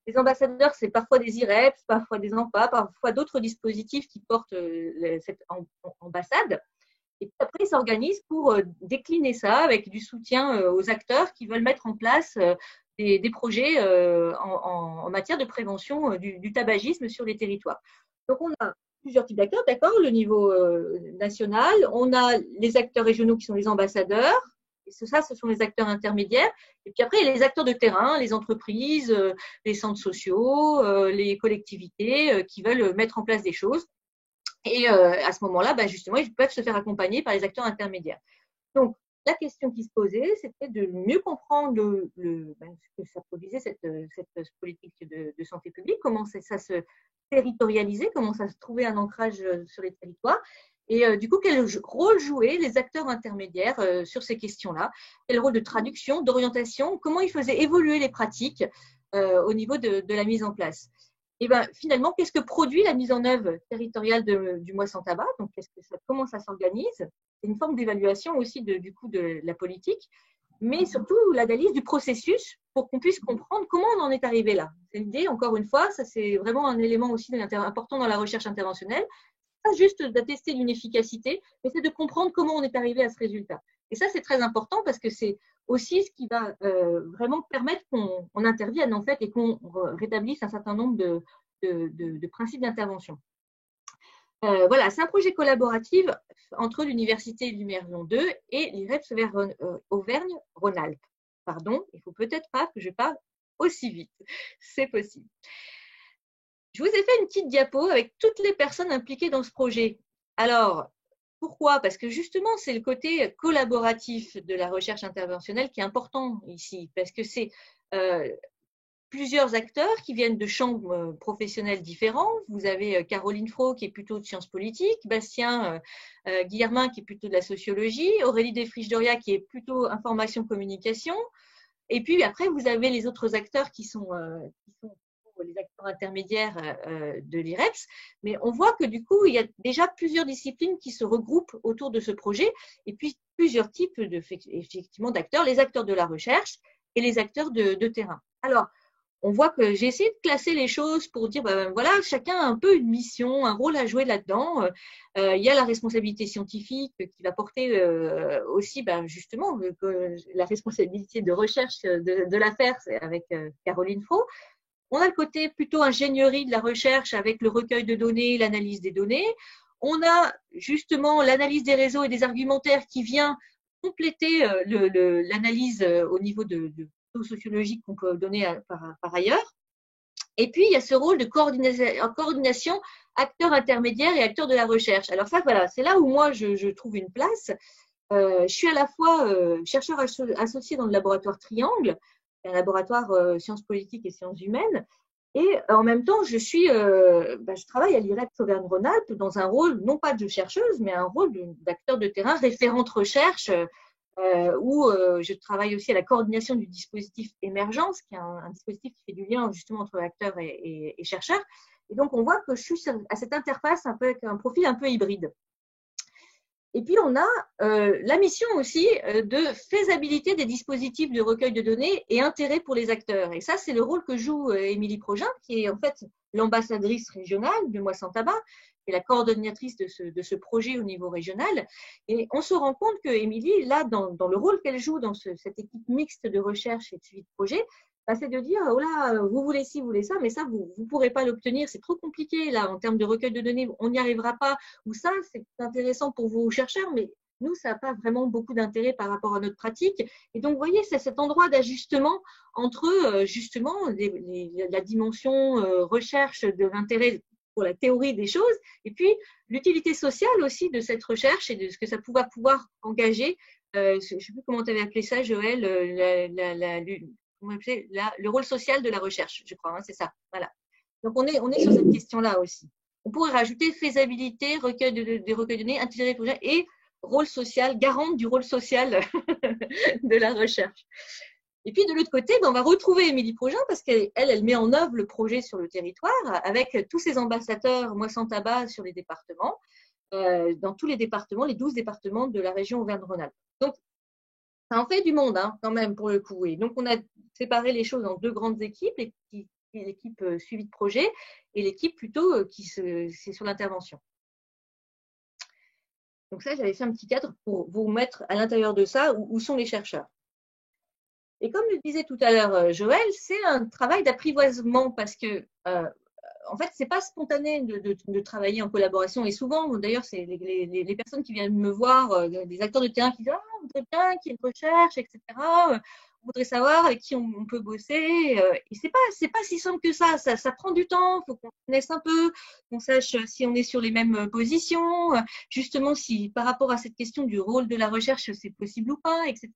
Les ambassadeurs, c'est parfois des IREPS, parfois des AMPA, parfois d'autres dispositifs qui portent cette ambassade. Et puis après, ils s'organisent pour décliner ça avec du soutien aux acteurs qui veulent mettre en place des projets en matière de prévention du tabagisme sur les territoires. Donc, on a plusieurs types d'acteurs, d'accord, le niveau national. On a les acteurs régionaux qui sont les ambassadeurs. Ça, ce sont les acteurs intermédiaires. Et puis après, il y a les acteurs de terrain, les entreprises, les centres sociaux, les collectivités qui veulent mettre en place des choses. Et à ce moment-là, justement, ils peuvent se faire accompagner par les acteurs intermédiaires. Donc, la question qui se posait, c'était de mieux comprendre ce que ça produisait, cette politique de santé publique, comment ça se territorialisait, comment ça se trouvait un ancrage sur les territoires. Et du coup, quel rôle jouaient les acteurs intermédiaires sur ces questions-là? Quel rôle de traduction, d'orientation? Comment ils faisaient évoluer les pratiques au niveau de la mise en place? Et finalement, qu'est-ce que produit la mise en œuvre territoriale du mois sans tabac? Donc, comment ça s'organise? C'est une forme d'évaluation aussi du coup de la politique, mais surtout l'analyse du processus pour qu'on puisse comprendre comment on en est arrivé là. C'est l'idée, encore une fois, ça c'est vraiment un élément aussi important dans la recherche interventionnelle. Pas juste d'attester d'une efficacité, mais c'est de comprendre comment on est arrivé à ce résultat. Et ça, c'est très important parce que c'est aussi ce qui va vraiment permettre qu'on intervienne en fait et qu'on rétablisse un certain nombre de principes d'intervention. Voilà, c'est un projet collaboratif entre l'Université Lumière-Lyon 2 et l'IREPS Auvergne-Rhône-Alpes. Pardon, il ne faut peut-être pas que je parle aussi vite. C'est possible. Je vous ai fait une petite diapo avec toutes les personnes impliquées dans ce projet. Alors, pourquoi? Parce que justement, c'est le côté collaboratif de la recherche interventionnelle qui est important ici, parce que c'est plusieurs acteurs qui viennent de champs professionnels différents. Vous avez Caroline Fro qui est plutôt de sciences politiques, Bastien Guillermin qui est plutôt de la sociologie, Aurélie Desfriches-Doria qui est plutôt information-communication. Et puis après, vous avez les autres acteurs qui sont les acteurs intermédiaires de l'IREPS, mais on voit que du coup, il y a déjà plusieurs disciplines qui se regroupent autour de ce projet, et puis plusieurs types effectivement d'acteurs, les acteurs de la recherche et les acteurs de terrain. Alors, on voit que j'ai essayé de classer les choses pour dire, voilà, chacun a un peu une mission, un rôle à jouer là-dedans. Il y a la responsabilité scientifique qui va porter aussi, justement, la responsabilité de recherche de l'affaire avec Caroline Fro. On a le côté plutôt ingénierie de la recherche avec le recueil de données, l'analyse des données. On a justement l'analyse des réseaux et des argumentaires qui vient compléter l'analyse au niveau de sociologique qu'on peut donner par ailleurs. Et puis, il y a ce rôle de coordination acteurs intermédiaires et acteurs de la recherche. Alors ça, voilà, c'est là où moi, je trouve une place. Je suis à la fois chercheur associé dans le laboratoire Triangle, un laboratoire sciences politiques et sciences humaines. Et en même temps, je travaille à l'IREPS Auvergne-Rhône-Alpes dans un rôle, non pas de chercheuse, mais un rôle d'acteur de terrain, référente recherche, où je travaille aussi à la coordination du dispositif Émergence, qui est un dispositif qui fait du lien justement entre acteurs et chercheurs. Et donc, on voit que je suis à cette interface un peu avec un profil un peu hybride. Et puis, on a la mission aussi de faisabilité des dispositifs de recueil de données et intérêt pour les acteurs. Et ça, c'est le rôle que joue Émilie Progin, qui est en fait l'ambassadrice régionale de Moi Sans Tabac, qui est la coordonnatrice de ce projet au niveau régional. Et on se rend compte que Émilie, là, dans le rôle qu'elle joue dans cette équipe mixte de recherche et de suivi de projet, bah, c'est de dire, oh là, vous voulez ci, vous voulez ça, mais ça, vous ne pourrez pas l'obtenir, c'est trop compliqué, là, en termes de recueil de données, on n'y arrivera pas, ou ça, c'est intéressant pour vos chercheurs, mais nous, ça n'a pas vraiment beaucoup d'intérêt par rapport à notre pratique. Et donc, vous voyez, c'est cet endroit d'ajustement entre, justement, la dimension recherche de l'intérêt pour la théorie des choses, et puis l'utilité sociale aussi de cette recherche et de ce que ça va pouvoir engager. Je ne sais plus comment tu avais appelé ça, Joël, le rôle social de la recherche, je crois, hein, c'est ça. Voilà. Donc, on est sur cette question-là aussi. On pourrait rajouter faisabilité, recueil des recueils de données, intérêt projet et rôle social, garante du rôle social de la recherche. Et puis, de l'autre côté, on va retrouver Émilie Progin parce qu'elle met en œuvre le projet sur le territoire avec tous ses ambassadeurs Moi Sans Tabac sur les départements, dans tous les départements, les 12 départements de la région Auvergne-Rhône-Alpes. Donc, ça en fait du monde, hein, quand même, pour le coup. Et donc, on a séparé les choses en deux grandes équipes, l'équipe suivi de projet et l'équipe plutôt c'est sur l'intervention. Donc ça, j'avais fait un petit cadre pour vous mettre à l'intérieur de ça où sont les chercheurs. Et comme le disait tout à l'heure Joël, c'est un travail d'apprivoisement parce que en fait, c'est pas spontané de travailler en collaboration. Et souvent, d'ailleurs, c'est les personnes qui viennent me voir, des acteurs de terrain qui disent « Ah, on voudrait bien qu'il y ait une recherche, etc. On voudrait savoir avec qui on peut bosser. » Et c'est pas si simple que ça. Ça prend du temps. Il faut qu'on connaisse un peu, qu'on sache si on est sur les mêmes positions, justement si par rapport à cette question du rôle de la recherche, c'est possible ou pas, etc.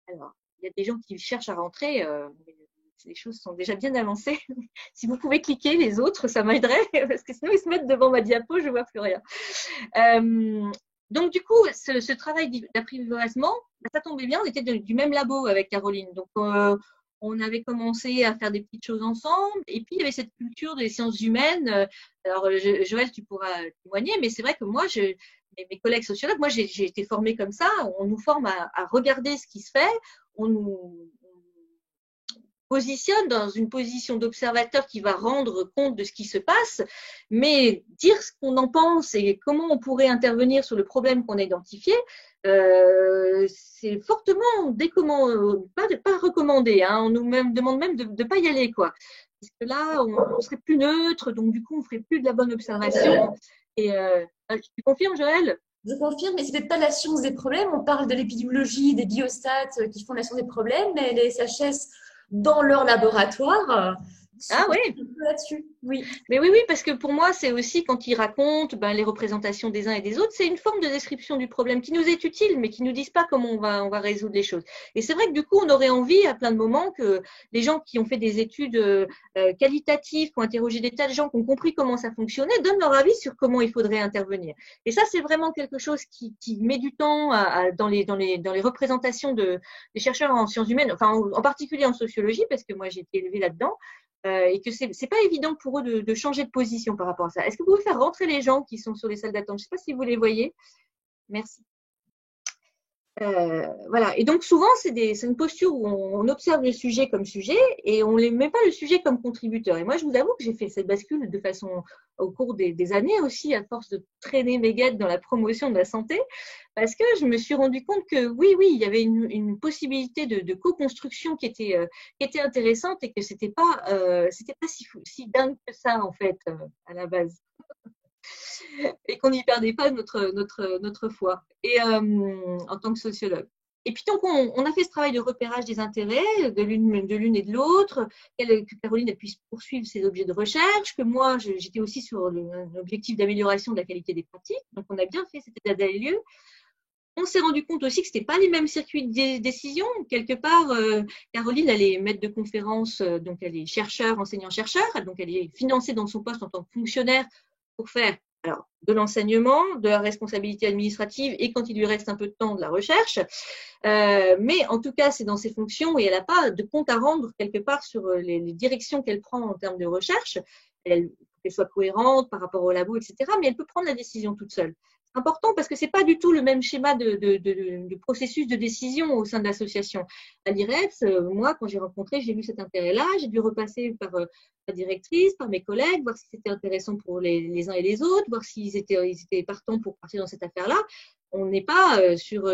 Alors, il y a des gens qui cherchent à rentrer. Les choses sont déjà bien avancées. Si vous pouvez cliquer, les autres, ça m'aiderait, parce que sinon, ils se mettent devant ma diapo, je ne vois plus rien. Donc, du coup, ce travail d'apprivoisement, ça tombait bien, on était du même labo avec Caroline. Donc, on avait commencé à faire des petites choses ensemble. Et puis, il y avait cette culture des sciences humaines. Alors, Joël, tu pourras témoigner, mais c'est vrai que moi, mes collègues sociologues, moi, j'ai été formée comme ça. On nous forme à regarder ce qui se fait. On nous positionne dans une position d'observateur qui va rendre compte de ce qui se passe, mais dire ce qu'on en pense et comment on pourrait intervenir sur le problème qu'on a identifié, c'est fortement pas recommandé. Hein. On nous demande même de ne pas y aller, quoi. Parce que là, on serait plus neutre, donc du coup, on ferait plus de la bonne observation. Et tu confirmes, Joël ? Je confirme, mais c'est peut-être pas la science des problèmes. On parle de l'épidémiologie, des biostats qui font la science des problèmes, mais les SHS dans leur laboratoire. Ah oui. Là-dessus, oui. Mais oui, parce que pour moi, c'est aussi quand ils racontent les représentations des uns et des autres, c'est une forme de description du problème qui nous est utile, mais qui nous disent pas comment on va résoudre les choses. Et c'est vrai que du coup, on aurait envie à plein de moments que les gens qui ont fait des études qualitatives, qui ont interrogé des tas de gens, qui ont compris comment ça fonctionnait, donnent leur avis sur comment il faudrait intervenir. Et ça, c'est vraiment quelque chose qui met du temps dans les représentations des chercheurs en sciences humaines, enfin en particulier en sociologie, parce que moi j'ai été élevée là-dedans. Et que c'est pas évident pour eux de changer de position par rapport à ça. Est-ce que vous pouvez faire rentrer les gens qui sont sur les salles d'attente ? Je ne sais pas si vous les voyez. Merci. Voilà. Et donc souvent, c'est une posture où on observe le sujet comme sujet et on ne met pas le sujet comme contributeur. Et moi, je vous avoue que j'ai fait cette bascule de façon au cours des années aussi, à force de traîner mes guettes dans la promotion de la santé, parce que je me suis rendu compte que oui, il y avait une possibilité de co-construction qui était intéressante et que c'était pas si dingue que ça en fait à la base. Et qu'on n'y perdait pas notre foi et en tant que sociologue. Et puis donc on a fait ce travail de repérage des intérêts de l'une et de l'autre, que Caroline elle puisse poursuivre ses objets de recherche, que moi j'étais aussi sur un objectif d'amélioration de la qualité des pratiques. Donc on a bien fait cet état des lieux. On s'est rendu compte aussi que c'était pas les mêmes circuits de décision. Quelque part, Caroline, elle est maître de conférence, donc elle est enseignant-chercheur, donc elle est financée dans son poste en tant que fonctionnaire pour faire de l'enseignement, de la responsabilité administrative et quand il lui reste un peu de temps, de la recherche. Mais en tout cas, c'est dans ses fonctions et elle n'a pas de compte à rendre quelque part sur les directions qu'elle prend en termes de recherche. Elle soit cohérente par rapport au labo, etc. Mais elle peut prendre la décision toute seule. C'est important parce que c'est pas du tout le même schéma de processus de décision au sein de l'association. À l'IREPS, moi, quand j'ai vu cet intérêt-là, j'ai dû repasser par la directrice, par mes collègues, voir si c'était intéressant pour les uns et les autres, voir s'ils étaient partants pour partir dans cette affaire-là. On n'est pas sur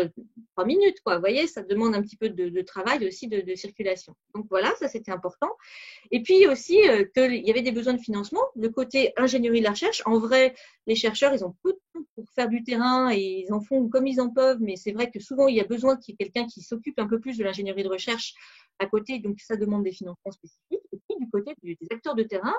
3 minutes, quoi. Vous voyez, ça demande un petit peu de travail aussi de circulation. Donc voilà, ça c'était important. Et puis aussi qu'il y avait des besoins de financement. Le côté ingénierie de la recherche, en vrai, les chercheurs, ils ont peu de temps pour faire du terrain et ils en font comme ils en peuvent. Mais c'est vrai que souvent, il y a besoin qu'il y ait quelqu'un qui s'occupe un peu plus de l'ingénierie de recherche à côté. Donc ça demande des financements spécifiques. Et puis du côté des acteurs de terrain,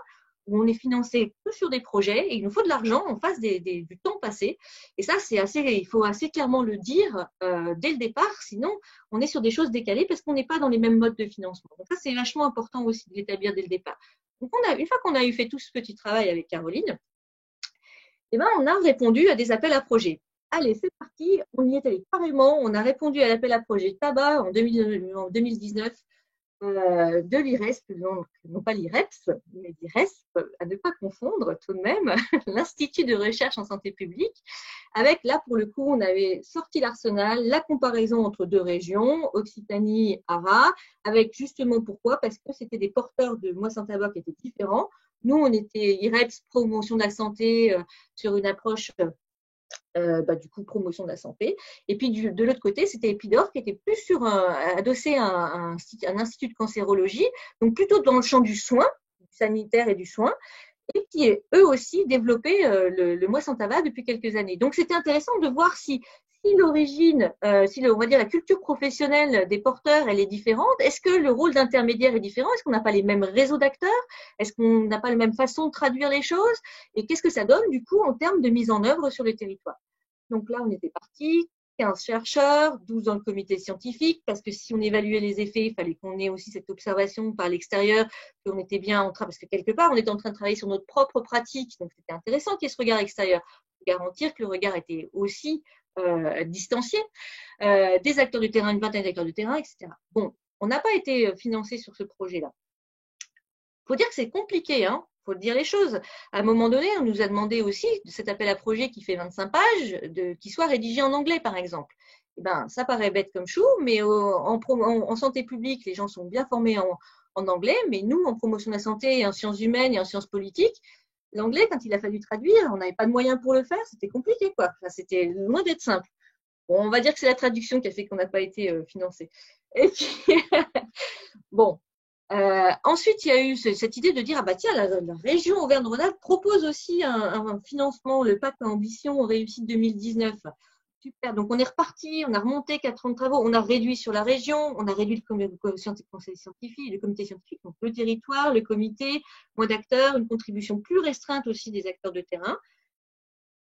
où on est financé que sur des projets et il nous faut de l'argent en face du temps passé. Et ça, il faut assez clairement le dire dès le départ, sinon on est sur des choses décalées parce qu'on n'est pas dans les mêmes modes de financement. Donc ça, c'est vachement important aussi de l'établir dès le départ. Donc une fois qu'on a eu fait tout ce petit travail avec Caroline, eh ben, on a répondu à des appels à projets. Allez, c'est parti, on y est allé carrément, on a répondu à l'appel à projet tabac en 2019. De l'IRESP, non pas l'IREPS, mais l'IRESP, à ne pas confondre tout de même, l'Institut de recherche en santé publique, avec là pour le coup on avait sorti l'arsenal, la comparaison entre 2 régions, Occitanie, Ara, avec justement pourquoi, parce que c'était des porteurs de moisson tabac qui étaient différents. Nous on était IREPS, promotion de la santé, sur une approche du coup promotion de la santé. Et puis de l'autre côté, c'était Epidor qui était plus adossé à un institut de cancérologie, donc plutôt dans le champ du soin, du sanitaire et du soin, et qui eux aussi développaient le moisson tabac depuis quelques années. Donc c'était intéressant de voir si l'origine, on va dire la culture professionnelle des porteurs, elle est différente. Est-ce que le rôle d'intermédiaire est différent? Est-ce qu'on n'a pas les mêmes réseaux d'acteurs? Est-ce qu'on n'a pas la même façon de traduire les choses? Et qu'est-ce que ça donne du coup en termes de mise en œuvre sur le territoire? Donc là, on était parti, 15 chercheurs, 12 dans le comité scientifique, parce que si on évaluait les effets, il fallait qu'on ait aussi cette observation par l'extérieur, qu'on était bien en train, parce que quelque part, on était en train de travailler sur notre propre pratique, donc c'était intéressant qu'il y ait ce regard extérieur, pour garantir que le regard était aussi distancié, des acteurs de terrain, une vingtaine d'acteurs de terrain, etc. Bon, on n'a pas été financé sur ce projet-là. Il faut dire que c'est compliqué, hein. Faut dire les choses. À un moment donné, on nous a demandé aussi de cet appel à projet qui fait 25 pages, qui soit rédigé en anglais, par exemple. Eh ben, ça paraît bête comme chou, mais en santé publique, les gens sont bien formés en anglais, mais nous, en promotion de la santé, en sciences humaines et en sciences politiques, l'anglais, quand il a fallu traduire, on n'avait pas de moyens pour le faire, c'était compliqué, quoi. Enfin, c'était loin d'être simple. Bon, on va dire que c'est la traduction qui a fait qu'on n'a pas été financé. Et puis, bon. Ensuite, il y a eu cette idée de dire, tiens, la région Auvergne-Rhône-Alpes propose aussi un financement, le pacte Ambition Réussite 2019. Super. Donc, on est reparti, on a remonté 4 ans de travaux, on a réduit sur la région, on a réduit le conseil scientifique, le comité scientifique, donc le territoire, le comité, moins d'acteurs, une contribution plus restreinte aussi des acteurs de terrain.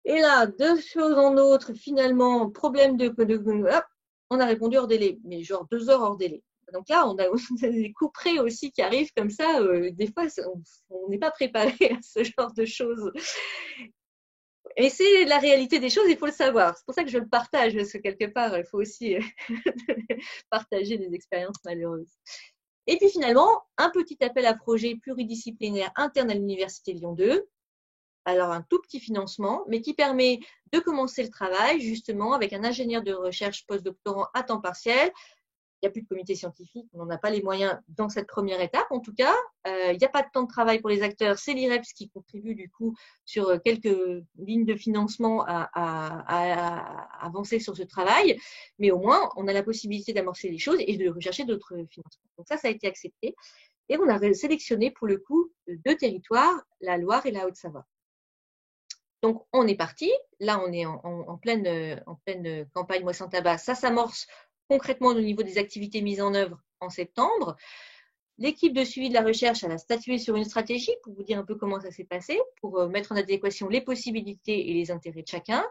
Et là, de choses en autre, finalement, problème hop, on a répondu hors délai, mais genre 2 heures hors délai. Donc là, on a des coups près aussi qui arrivent comme ça. Des fois, on n'est pas préparé à ce genre de choses. Et c'est la réalité des choses, il faut le savoir. C'est pour ça que je le partage, parce que quelque part, il faut aussi partager des expériences malheureuses. Et puis finalement, un petit appel à projet pluridisciplinaire interne à l'Université Lyon 2. Alors, un tout petit financement, mais qui permet de commencer le travail, justement, avec un ingénieur de recherche postdoctorant à temps partiel. Il n'y a plus de comité scientifique, on n'en a pas les moyens dans cette première étape. En tout cas, il n'y a pas de temps de travail pour les acteurs. C'est l'IREPS qui contribue du coup sur quelques lignes de financement à avancer sur ce travail. Mais au moins, on a la possibilité d'amorcer les choses et de rechercher d'autres financements. Donc ça a été accepté. Et on a sélectionné pour le coup 2 territoires, la Loire et la Haute-Savoie. Donc, on est parti. Là, on est en pleine campagne moisson tabac. Ça s'amorce concrètement au niveau des activités mises en œuvre en septembre. L'équipe de suivi de la recherche, elle a statué sur une stratégie pour vous dire un peu comment ça s'est passé, pour mettre en adéquation les possibilités et les intérêts de chacun.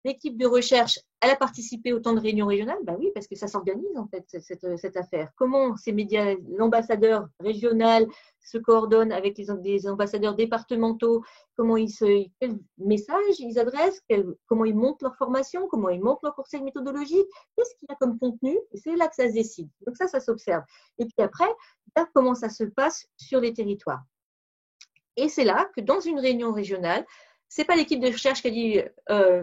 L'équipe de recherche, elle a participé au temps de réunion régionale. Ben oui, parce que ça s'organise en fait, cette affaire. Comment ces médias, l'ambassadeur régional se coordonne avec les ambassadeurs départementaux, quel message ils adressent, comment ils montent leur formation, comment ils montent leur conseil méthodologique, qu'est-ce qu'il y a comme contenu, et c'est là que ça se décide. Donc ça s'observe. Et puis après, là, comment ça se passe sur les territoires. Et c'est là que dans une réunion régionale, c'est pas l'équipe de recherche qui a dit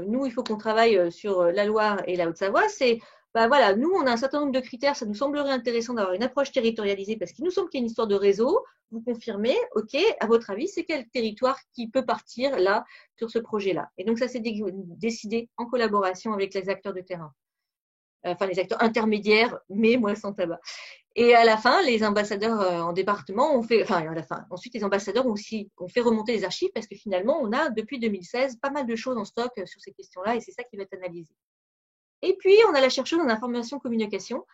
nous, il faut qu'on travaille sur la Loire et la Haute-Savoie, c'est voilà, nous, on a un certain nombre de critères. Ça nous semblerait intéressant d'avoir une approche territorialisée parce qu'il nous semble qu'il y a une histoire de réseau. Vous confirmez, OK, à votre avis, c'est quel territoire qui peut partir là sur ce projet-là? Et donc, ça s'est décidé en collaboration avec les acteurs de terrain. Enfin, les acteurs intermédiaires, mais moins sans tabac. Et à la fin, les ambassadeurs en département ont fait, enfin, à la fin, ensuite, les ambassadeurs ont fait remonter les archives parce que finalement, on a, depuis 2016, pas mal de choses en stock sur ces questions-là et c'est ça qui va être analysé. Et puis, on a la chercheuse en information communication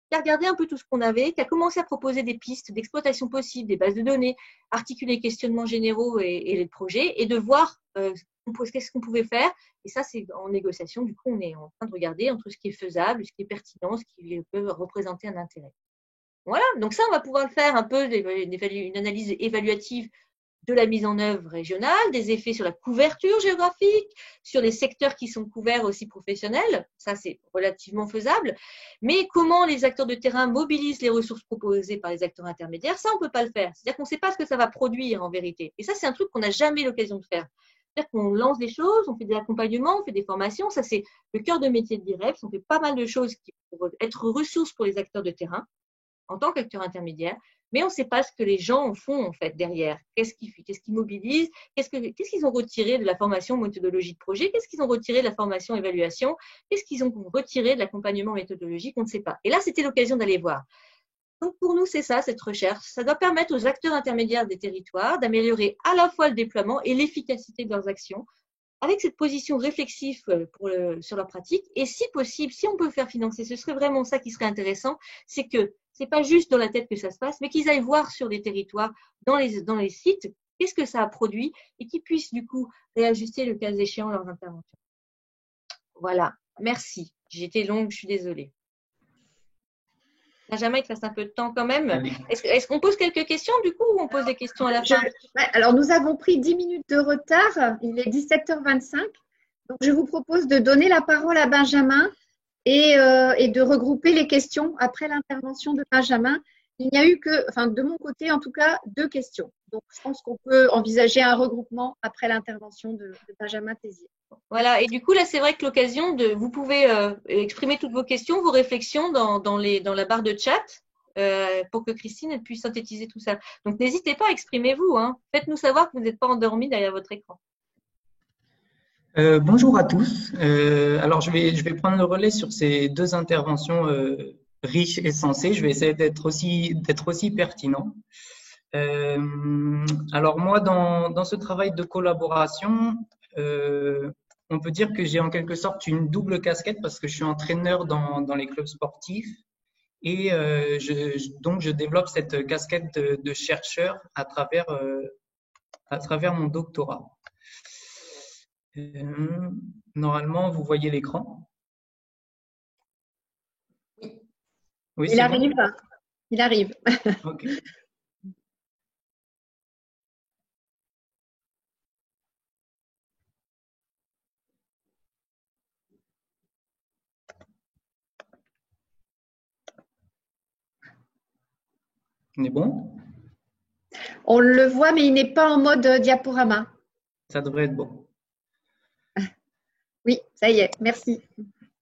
qui a regardé un peu tout ce qu'on avait, qui a commencé à proposer des pistes d'exploitation possibles, des bases de données, articuler les questionnements généraux et les projets et de voir qu'est-ce qu'on pouvait faire. Et ça, c'est en négociation. Du coup, on est en train de regarder entre ce qui est faisable, ce qui est pertinent, ce qui peut représenter un intérêt. Voilà, donc ça, on va pouvoir le faire un peu, une analyse évaluative de la mise en œuvre régionale, des effets sur la couverture géographique, sur les secteurs qui sont couverts aussi professionnels. Ça, c'est relativement faisable. Mais comment les acteurs de terrain mobilisent les ressources proposées par les acteurs intermédiaires, ça, on ne peut pas le faire. C'est-à-dire qu'on ne sait pas ce que ça va produire en vérité. Et ça, c'est un truc qu'on n'a jamais l'occasion de faire. C'est-à-dire qu'on lance des choses, on fait des accompagnements, on fait des formations. Ça, c'est le cœur de métier de l'IREPS. On fait pas mal de choses qui pourraient être ressources pour les acteurs de terrain en tant qu'acteurs intermédiaires. Mais on ne sait pas ce que les gens en font en fait derrière. Qu'est-ce qu'ils mobilisent? Qu'est-ce qu'ils ont retiré de la formation méthodologie de projet? Qu'est-ce qu'ils ont retiré de la formation évaluation? Qu'est-ce qu'ils ont retiré de l'accompagnement méthodologique? On ne sait pas. Et là, c'était l'occasion d'aller voir. Donc pour nous, c'est ça, cette recherche. Ça doit permettre aux acteurs intermédiaires des territoires d'améliorer à la fois le déploiement et l'efficacité de leurs actions avec cette position réflexive sur leur pratique. Et si possible, si on peut faire financer, ce serait vraiment ça qui serait intéressant, c'est que c'est pas juste dans la tête que ça se passe, mais qu'ils aillent voir sur les territoires, dans les sites, qu'est-ce que ça a produit et qu'ils puissent du coup réajuster le cas échéant leurs interventions. Voilà, merci. J'ai été longue, je suis désolée. Benjamin, il te reste un peu de temps quand même. Est-ce qu'on pose quelques questions du coup ou on pose des questions à la fin? Alors, nous avons pris 10 minutes de retard. Il est 17h25. Donc, je vous propose de donner la parole à Benjamin et de regrouper les questions après l'intervention de Benjamin. Il n'y a eu que, enfin, de mon côté en tout cas, 2 questions. Donc, je pense qu'on peut envisager un regroupement après l'intervention de Benjamin Tézier. Voilà, et du coup, là, c'est vrai que vous pouvez exprimer toutes vos questions, vos réflexions dans la barre de chat pour que Christine puisse synthétiser tout ça. Donc, n'hésitez pas, exprimez-vous. Hein. Faites-nous savoir que vous n'êtes pas endormis derrière votre écran. Bonjour à tous. Alors, je vais prendre le relais sur ces 2 interventions riches et sensées. Je vais essayer d'être aussi pertinent. Alors, moi, dans ce travail de collaboration, on peut dire que j'ai en quelque sorte une double casquette parce que je suis entraîneur dans les clubs sportifs et donc je développe cette casquette de chercheur à travers mon doctorat. Normalement, vous voyez l'écran? Oui, il arrive. Bon. Il arrive. Ok. On est bon? On le voit, mais il n'est pas en mode diaporama. Ça devrait être bon. Oui, ça y est, merci.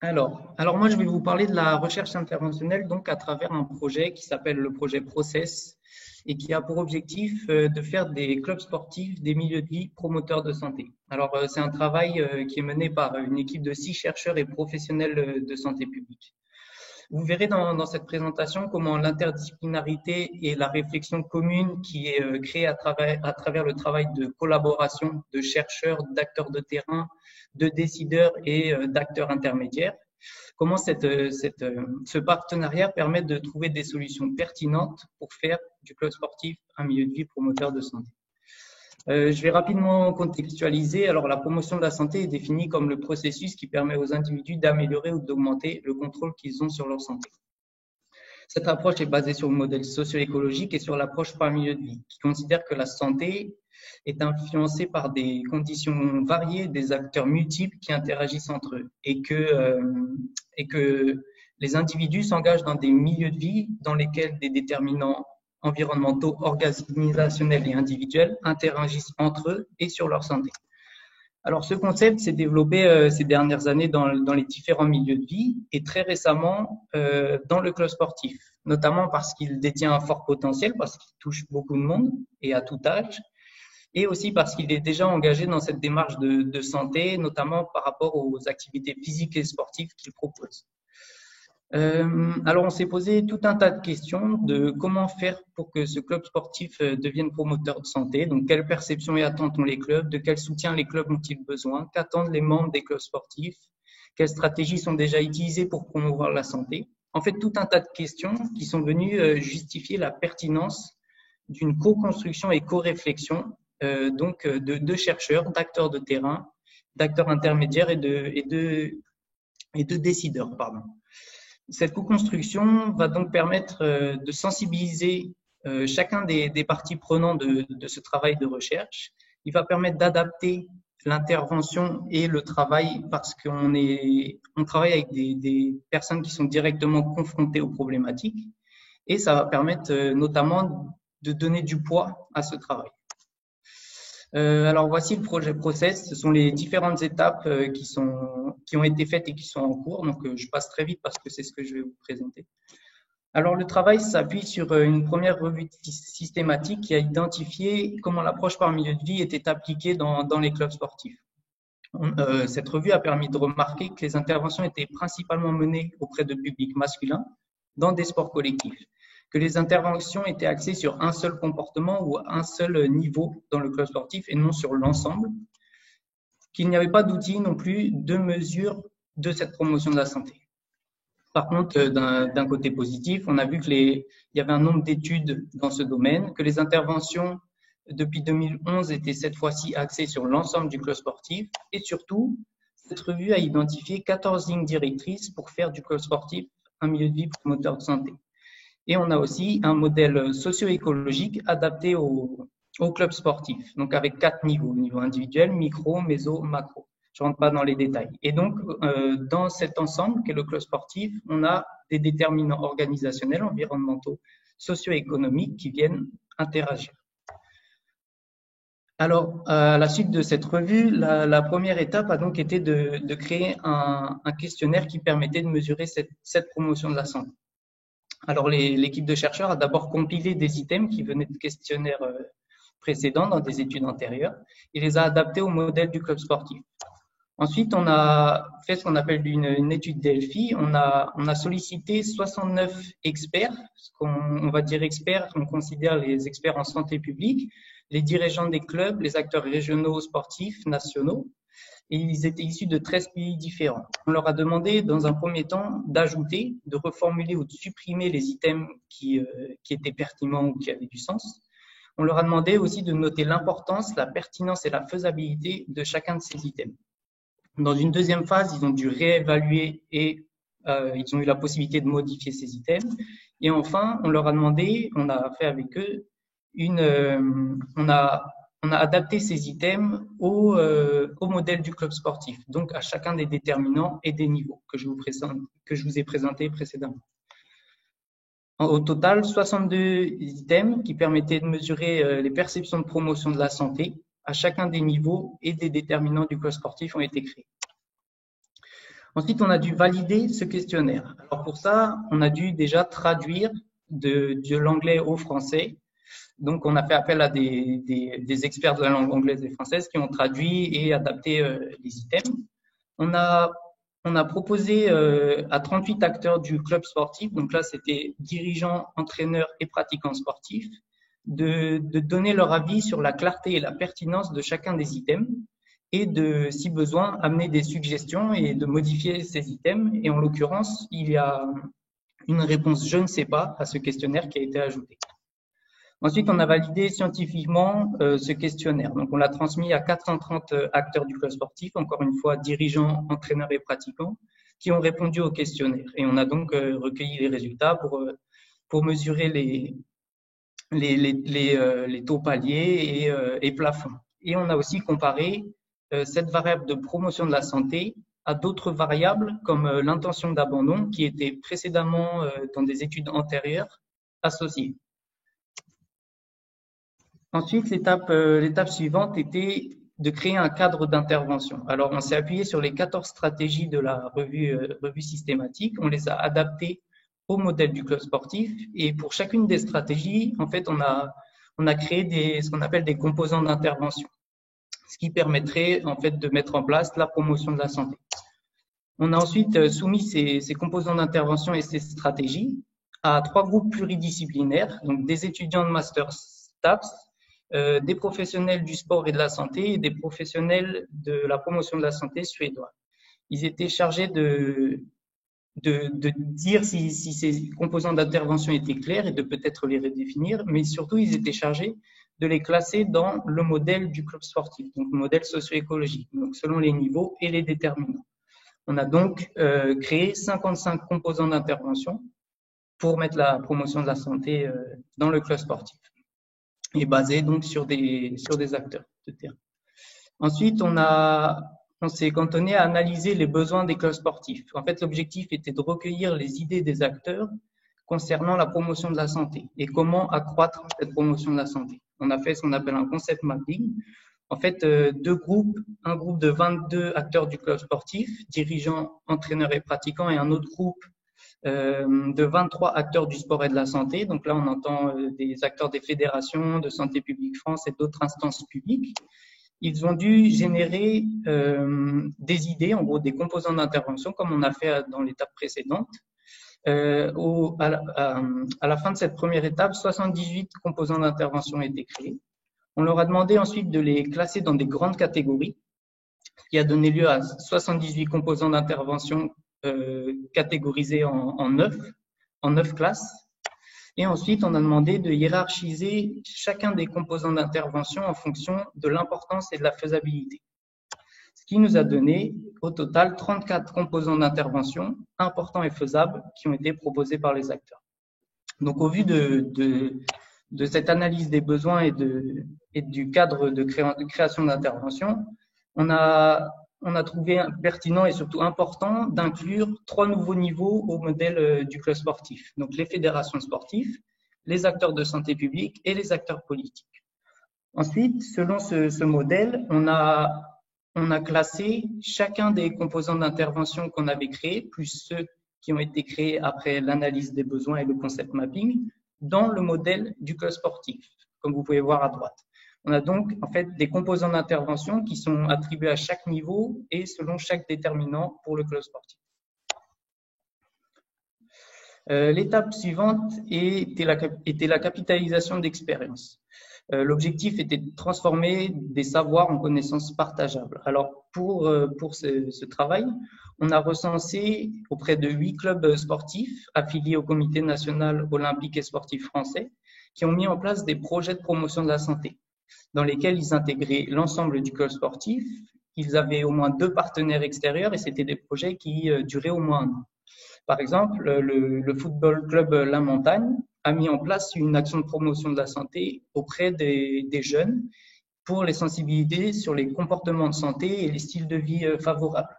Alors moi, je vais vous parler de la recherche interventionnelle donc à travers un projet qui s'appelle le projet Process et qui a pour objectif de faire des clubs sportifs, des milieux de vie promoteurs de santé. Alors, c'est un travail qui est mené par une équipe de 6 chercheurs et professionnels de santé publique. Vous verrez dans cette présentation comment l'interdisciplinarité et la réflexion commune qui est créée à travers le travail de collaboration de chercheurs, d'acteurs de terrain, de décideurs et d'acteurs intermédiaires, comment ce partenariat permet de trouver des solutions pertinentes pour faire du club sportif un milieu de vie promoteur de santé. Je vais rapidement contextualiser. Alors, la promotion de la santé est définie comme le processus qui permet aux individus d'améliorer ou d'augmenter le contrôle qu'ils ont sur leur santé. Cette approche est basée sur le modèle socio-écologique et sur l'approche par milieu de vie, qui considère que la santé est influencée par des conditions variées, des acteurs multiples qui interagissent entre eux et que les individus s'engagent dans des milieux de vie dans lesquels des déterminants environnementaux, organisationnels et individuels interagissent entre eux et sur leur santé. Alors, ce concept s'est développé ces dernières années dans les différents milieux de vie et très récemment dans le club sportif, notamment parce qu'il détient un fort potentiel, parce qu'il touche beaucoup de monde et à tout âge, et aussi parce qu'il est déjà engagé dans cette démarche de santé, notamment par rapport aux activités physiques et sportives qu'il propose. Alors, on s'est posé tout un tas de questions de comment faire pour que ce club sportif devienne promoteur de santé. Donc, quelle perception et attentes ont les clubs? De quel soutien les clubs ont-ils besoin? Qu'attendent les membres des clubs sportifs? Quelles stratégies sont déjà utilisées pour promouvoir la santé? En fait, tout un tas de questions qui sont venues justifier la pertinence d'une co-construction et co-réflexion donc de chercheurs, d'acteurs de terrain, d'acteurs intermédiaires et de décideurs, pardon. Cette co-construction va donc permettre de sensibiliser chacun des parties prenantes de ce travail de recherche. Il va permettre d'adapter l'intervention et le travail parce qu'on travaille avec des personnes qui sont directement confrontées aux problématiques et ça va permettre notamment de donner du poids à ce travail. Alors voici le projet Process, ce sont les différentes étapes qui ont été faites et qui sont en cours, donc je passe très vite parce que c'est ce que je vais vous présenter. Alors le travail s'appuie sur une première revue systématique qui a identifié comment l'approche par milieu de vie était appliquée dans les clubs sportifs. Cette revue a permis de remarquer que les interventions étaient principalement menées auprès de publics masculins dans des sports collectifs, que les interventions étaient axées sur un seul comportement ou un seul niveau dans le club sportif et non sur l'ensemble, qu'il n'y avait pas d'outils non plus de mesure de cette promotion de la santé. Par contre, d'un côté positif, on a vu qu'il y avait un nombre d'études dans ce domaine, que les interventions depuis 2011 étaient cette fois-ci axées sur l'ensemble du club sportif et surtout, cette revue a identifié 14 lignes directrices pour faire du club sportif un milieu de vie promoteur de santé. Et on a aussi un modèle socio-écologique adapté au club sportif, donc avec 4 niveaux, niveau individuel, micro, méso, macro. Je ne rentre pas dans les détails. Et donc, dans cet ensemble qu'est le club sportif, on a des déterminants organisationnels, environnementaux, socio-économiques qui viennent interagir. Alors, à la suite de cette revue, la première étape a donc été de créer un questionnaire qui permettait de mesurer cette promotion de la santé. Alors, l'équipe de chercheurs a d'abord compilé des items qui venaient de questionnaires précédents dans des études antérieures et les a adaptés au modèle du club sportif. Ensuite, on a fait ce qu'on appelle une étude Delphi. On a sollicité 69 experts, on va dire experts, on considère les experts en santé publique, les dirigeants des clubs, les acteurs régionaux sportifs, nationaux, et ils étaient issus de 13 pays différents. On leur a demandé, dans un premier temps, d'ajouter, de reformuler ou de supprimer les items qui étaient pertinents ou qui avaient du sens. On leur a demandé aussi de noter l'importance, la pertinence et la faisabilité de chacun de ces items. Dans une deuxième phase, ils ont dû réévaluer et ils ont eu la possibilité de modifier ces items. Et enfin, on leur a demandé, on a fait avec eux, on a adapté ces items au modèle du club sportif, donc à chacun des déterminants et des niveaux que je vous ai présentés précédemment. Au total, 62 items qui permettaient de mesurer les perceptions de promotion de la santé à chacun des niveaux et des déterminants du club sportif ont été créés. Ensuite, on a dû valider ce questionnaire. Alors pour ça, on a dû déjà traduire de l'anglais au français. Donc, on a fait appel à des experts de la langue anglaise et française qui ont traduit et adapté les items. On a proposé à 38 acteurs du club sportif, donc là, c'était dirigeants, entraîneurs et pratiquants sportifs, de donner leur avis sur la clarté et la pertinence de chacun des items et de, si besoin, amener des suggestions et de modifier ces items. Et en l'occurrence, il y a une réponse « je ne sais pas » à ce questionnaire qui a été ajouté. Ensuite, on a validé scientifiquement ce questionnaire. Donc, on l'a transmis à 430 acteurs du club sportif, encore une fois, dirigeants, entraîneurs et pratiquants, qui ont répondu au questionnaire. Et on a donc recueilli les résultats pour mesurer les taux paliers et plafonds. Et on a aussi comparé cette variable de promotion de la santé à d'autres variables comme l'intention d'abandon qui était précédemment dans des études antérieures associées. Ensuite, l'étape suivante était de créer un cadre d'intervention. Alors, on s'est appuyé sur les 14 stratégies de la revue systématique. On les a adaptées au modèle du club sportif. Et pour chacune des stratégies, en fait, on a créé ce qu'on appelle des composants d'intervention, ce qui permettrait, en fait, de mettre en place la promotion de la santé. On a ensuite soumis ces composants d'intervention et ces stratégies à 3 groupes pluridisciplinaires, donc des étudiants de master STAPS, des professionnels du sport et de la santé et des professionnels de la promotion de la santé suédois. Ils étaient chargés de dire si ces composants d'intervention étaient clairs et de peut-être les redéfinir, mais surtout ils étaient chargés de les classer dans le modèle du club sportif, donc le modèle socio-écologique, donc selon les niveaux et les déterminants. On a donc créé 55 composants d'intervention pour mettre la promotion de la santé dans le club sportif et basé donc sur des acteurs de terrain. Ensuite, on s'est cantonné à analyser les besoins des clubs sportifs. En fait, l'objectif était de recueillir les idées des acteurs concernant la promotion de la santé et comment accroître cette promotion de la santé. On a fait ce qu'on appelle un concept mapping. En fait, 2 groupes, un groupe de 22 acteurs du club sportif, dirigeants, entraîneurs et pratiquants, et un autre groupe de 23 acteurs du sport et de la santé. Donc là, on entend des acteurs des fédérations, de Santé publique France et d'autres instances publiques. Ils ont dû générer des idées, en gros des composants d'intervention, comme on a fait dans l'étape précédente. À la fin de cette première étape, 78 composants d'intervention ont été créés. On leur a demandé ensuite de les classer dans des grandes catégories, ce qui a donné lieu à 78 composants d'intervention catégorisés en 9 classes. Et ensuite, on a demandé de hiérarchiser chacun des composants d'intervention en fonction de l'importance et de la faisabilité. Ce qui nous a donné au total 34 composants d'intervention importants et faisables qui ont été proposés par les acteurs. Donc, au vu de cette analyse des besoins et du cadre de création d'intervention, on a trouvé pertinent et surtout important d'inclure 3 nouveaux niveaux au modèle du club sportif. Donc, les fédérations sportives, les acteurs de santé publique et les acteurs politiques. Ensuite, selon ce modèle, on a classé chacun des composants d'intervention qu'on avait créés, plus ceux qui ont été créés après l'analyse des besoins et le concept mapping, dans le modèle du club sportif, comme vous pouvez voir à droite. On a donc en fait des composants d'intervention qui sont attribués à chaque niveau et selon chaque déterminant pour le club sportif. L'étape suivante était la capitalisation d'expérience. L'objectif était de transformer des savoirs en connaissances partageables. Alors, pour ce travail, on a recensé auprès de 8 clubs sportifs affiliés au Comité national olympique et sportif français qui ont mis en place des projets de promotion de la santé dans lesquels ils intégraient l'ensemble du club sportif. Ils avaient au moins 2 partenaires extérieurs et c'était des projets qui duraient au moins 1 an. Par exemple, le football club La Montagne a mis en place une action de promotion de la santé auprès des jeunes pour les sensibiliser sur les comportements de santé et les styles de vie favorables.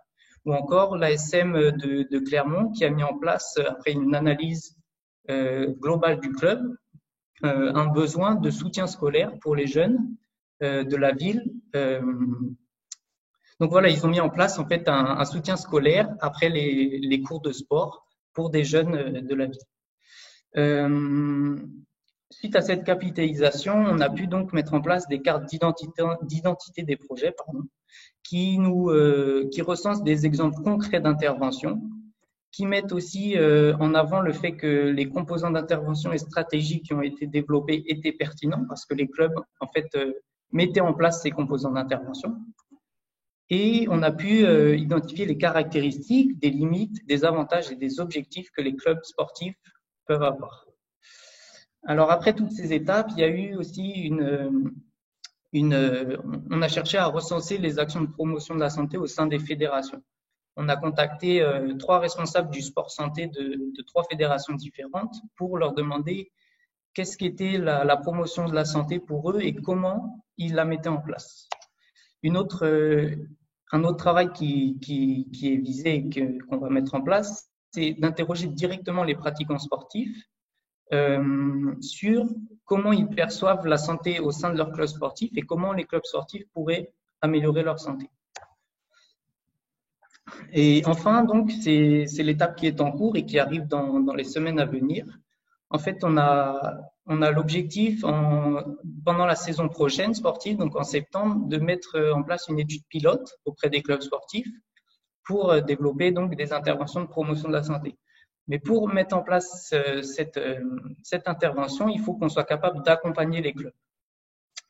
Ou encore l'ASM de Clermont qui a mis en place, après une analyse globale du club, un besoin de soutien scolaire pour les jeunes de la ville. Donc voilà, ils ont mis en place en fait un soutien scolaire après les cours de sport pour des jeunes de la ville. Suite à cette capitalisation, on a pu donc mettre en place des cartes d'identité des projets, qui recensent des exemples concrets d'intervention, qui mettent aussi en avant le fait que les composants d'intervention et stratégies qui ont été développés étaient pertinents parce que les clubs en fait mettaient en place ces composants d'intervention. Et on a pu identifier les caractéristiques, des limites, des avantages et des objectifs que les clubs sportifs peuvent avoir. Alors, après toutes ces étapes, il y a eu aussi on a cherché à recenser les actions de promotion de la santé au sein des fédérations. On a contacté 3 responsables du sport santé de 3 fédérations différentes pour leur demander qu'est-ce qu'était la promotion de la santé pour eux et comment ils la mettaient en place. Un autre travail qui est visé et qu'on va mettre en place, c'est d'interroger directement les pratiquants sportifs sur comment ils perçoivent la santé au sein de leur club sportif et comment les clubs sportifs pourraient améliorer leur santé. Et enfin, donc, c'est l'étape qui est en cours et qui arrive dans les semaines à venir. En fait, on a l'objectif pendant la saison prochaine sportive, donc en septembre, de mettre en place une étude pilote auprès des clubs sportifs pour développer donc des interventions de promotion de la santé. Mais pour mettre en place cette intervention, il faut qu'on soit capable d'accompagner les clubs.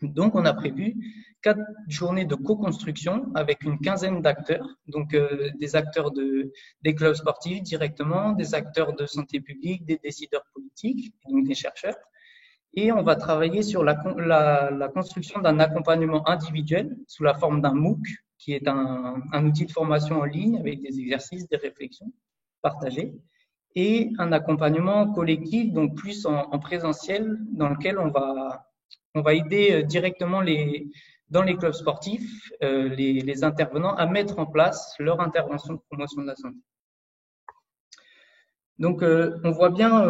Donc, on a prévu 4 journées de co-construction avec une quinzaine d'acteurs, donc des acteurs des clubs sportifs directement, des acteurs de santé publique, des décideurs politiques, donc des chercheurs. Et on va travailler sur la construction d'un accompagnement individuel sous la forme d'un MOOC, qui est un outil de formation en ligne avec des exercices, des réflexions partagées, et un accompagnement collectif, donc plus en présentiel, dans lequel on va aider directement dans les clubs sportifs les intervenants à mettre en place leur intervention de promotion de la santé. Donc, on voit bien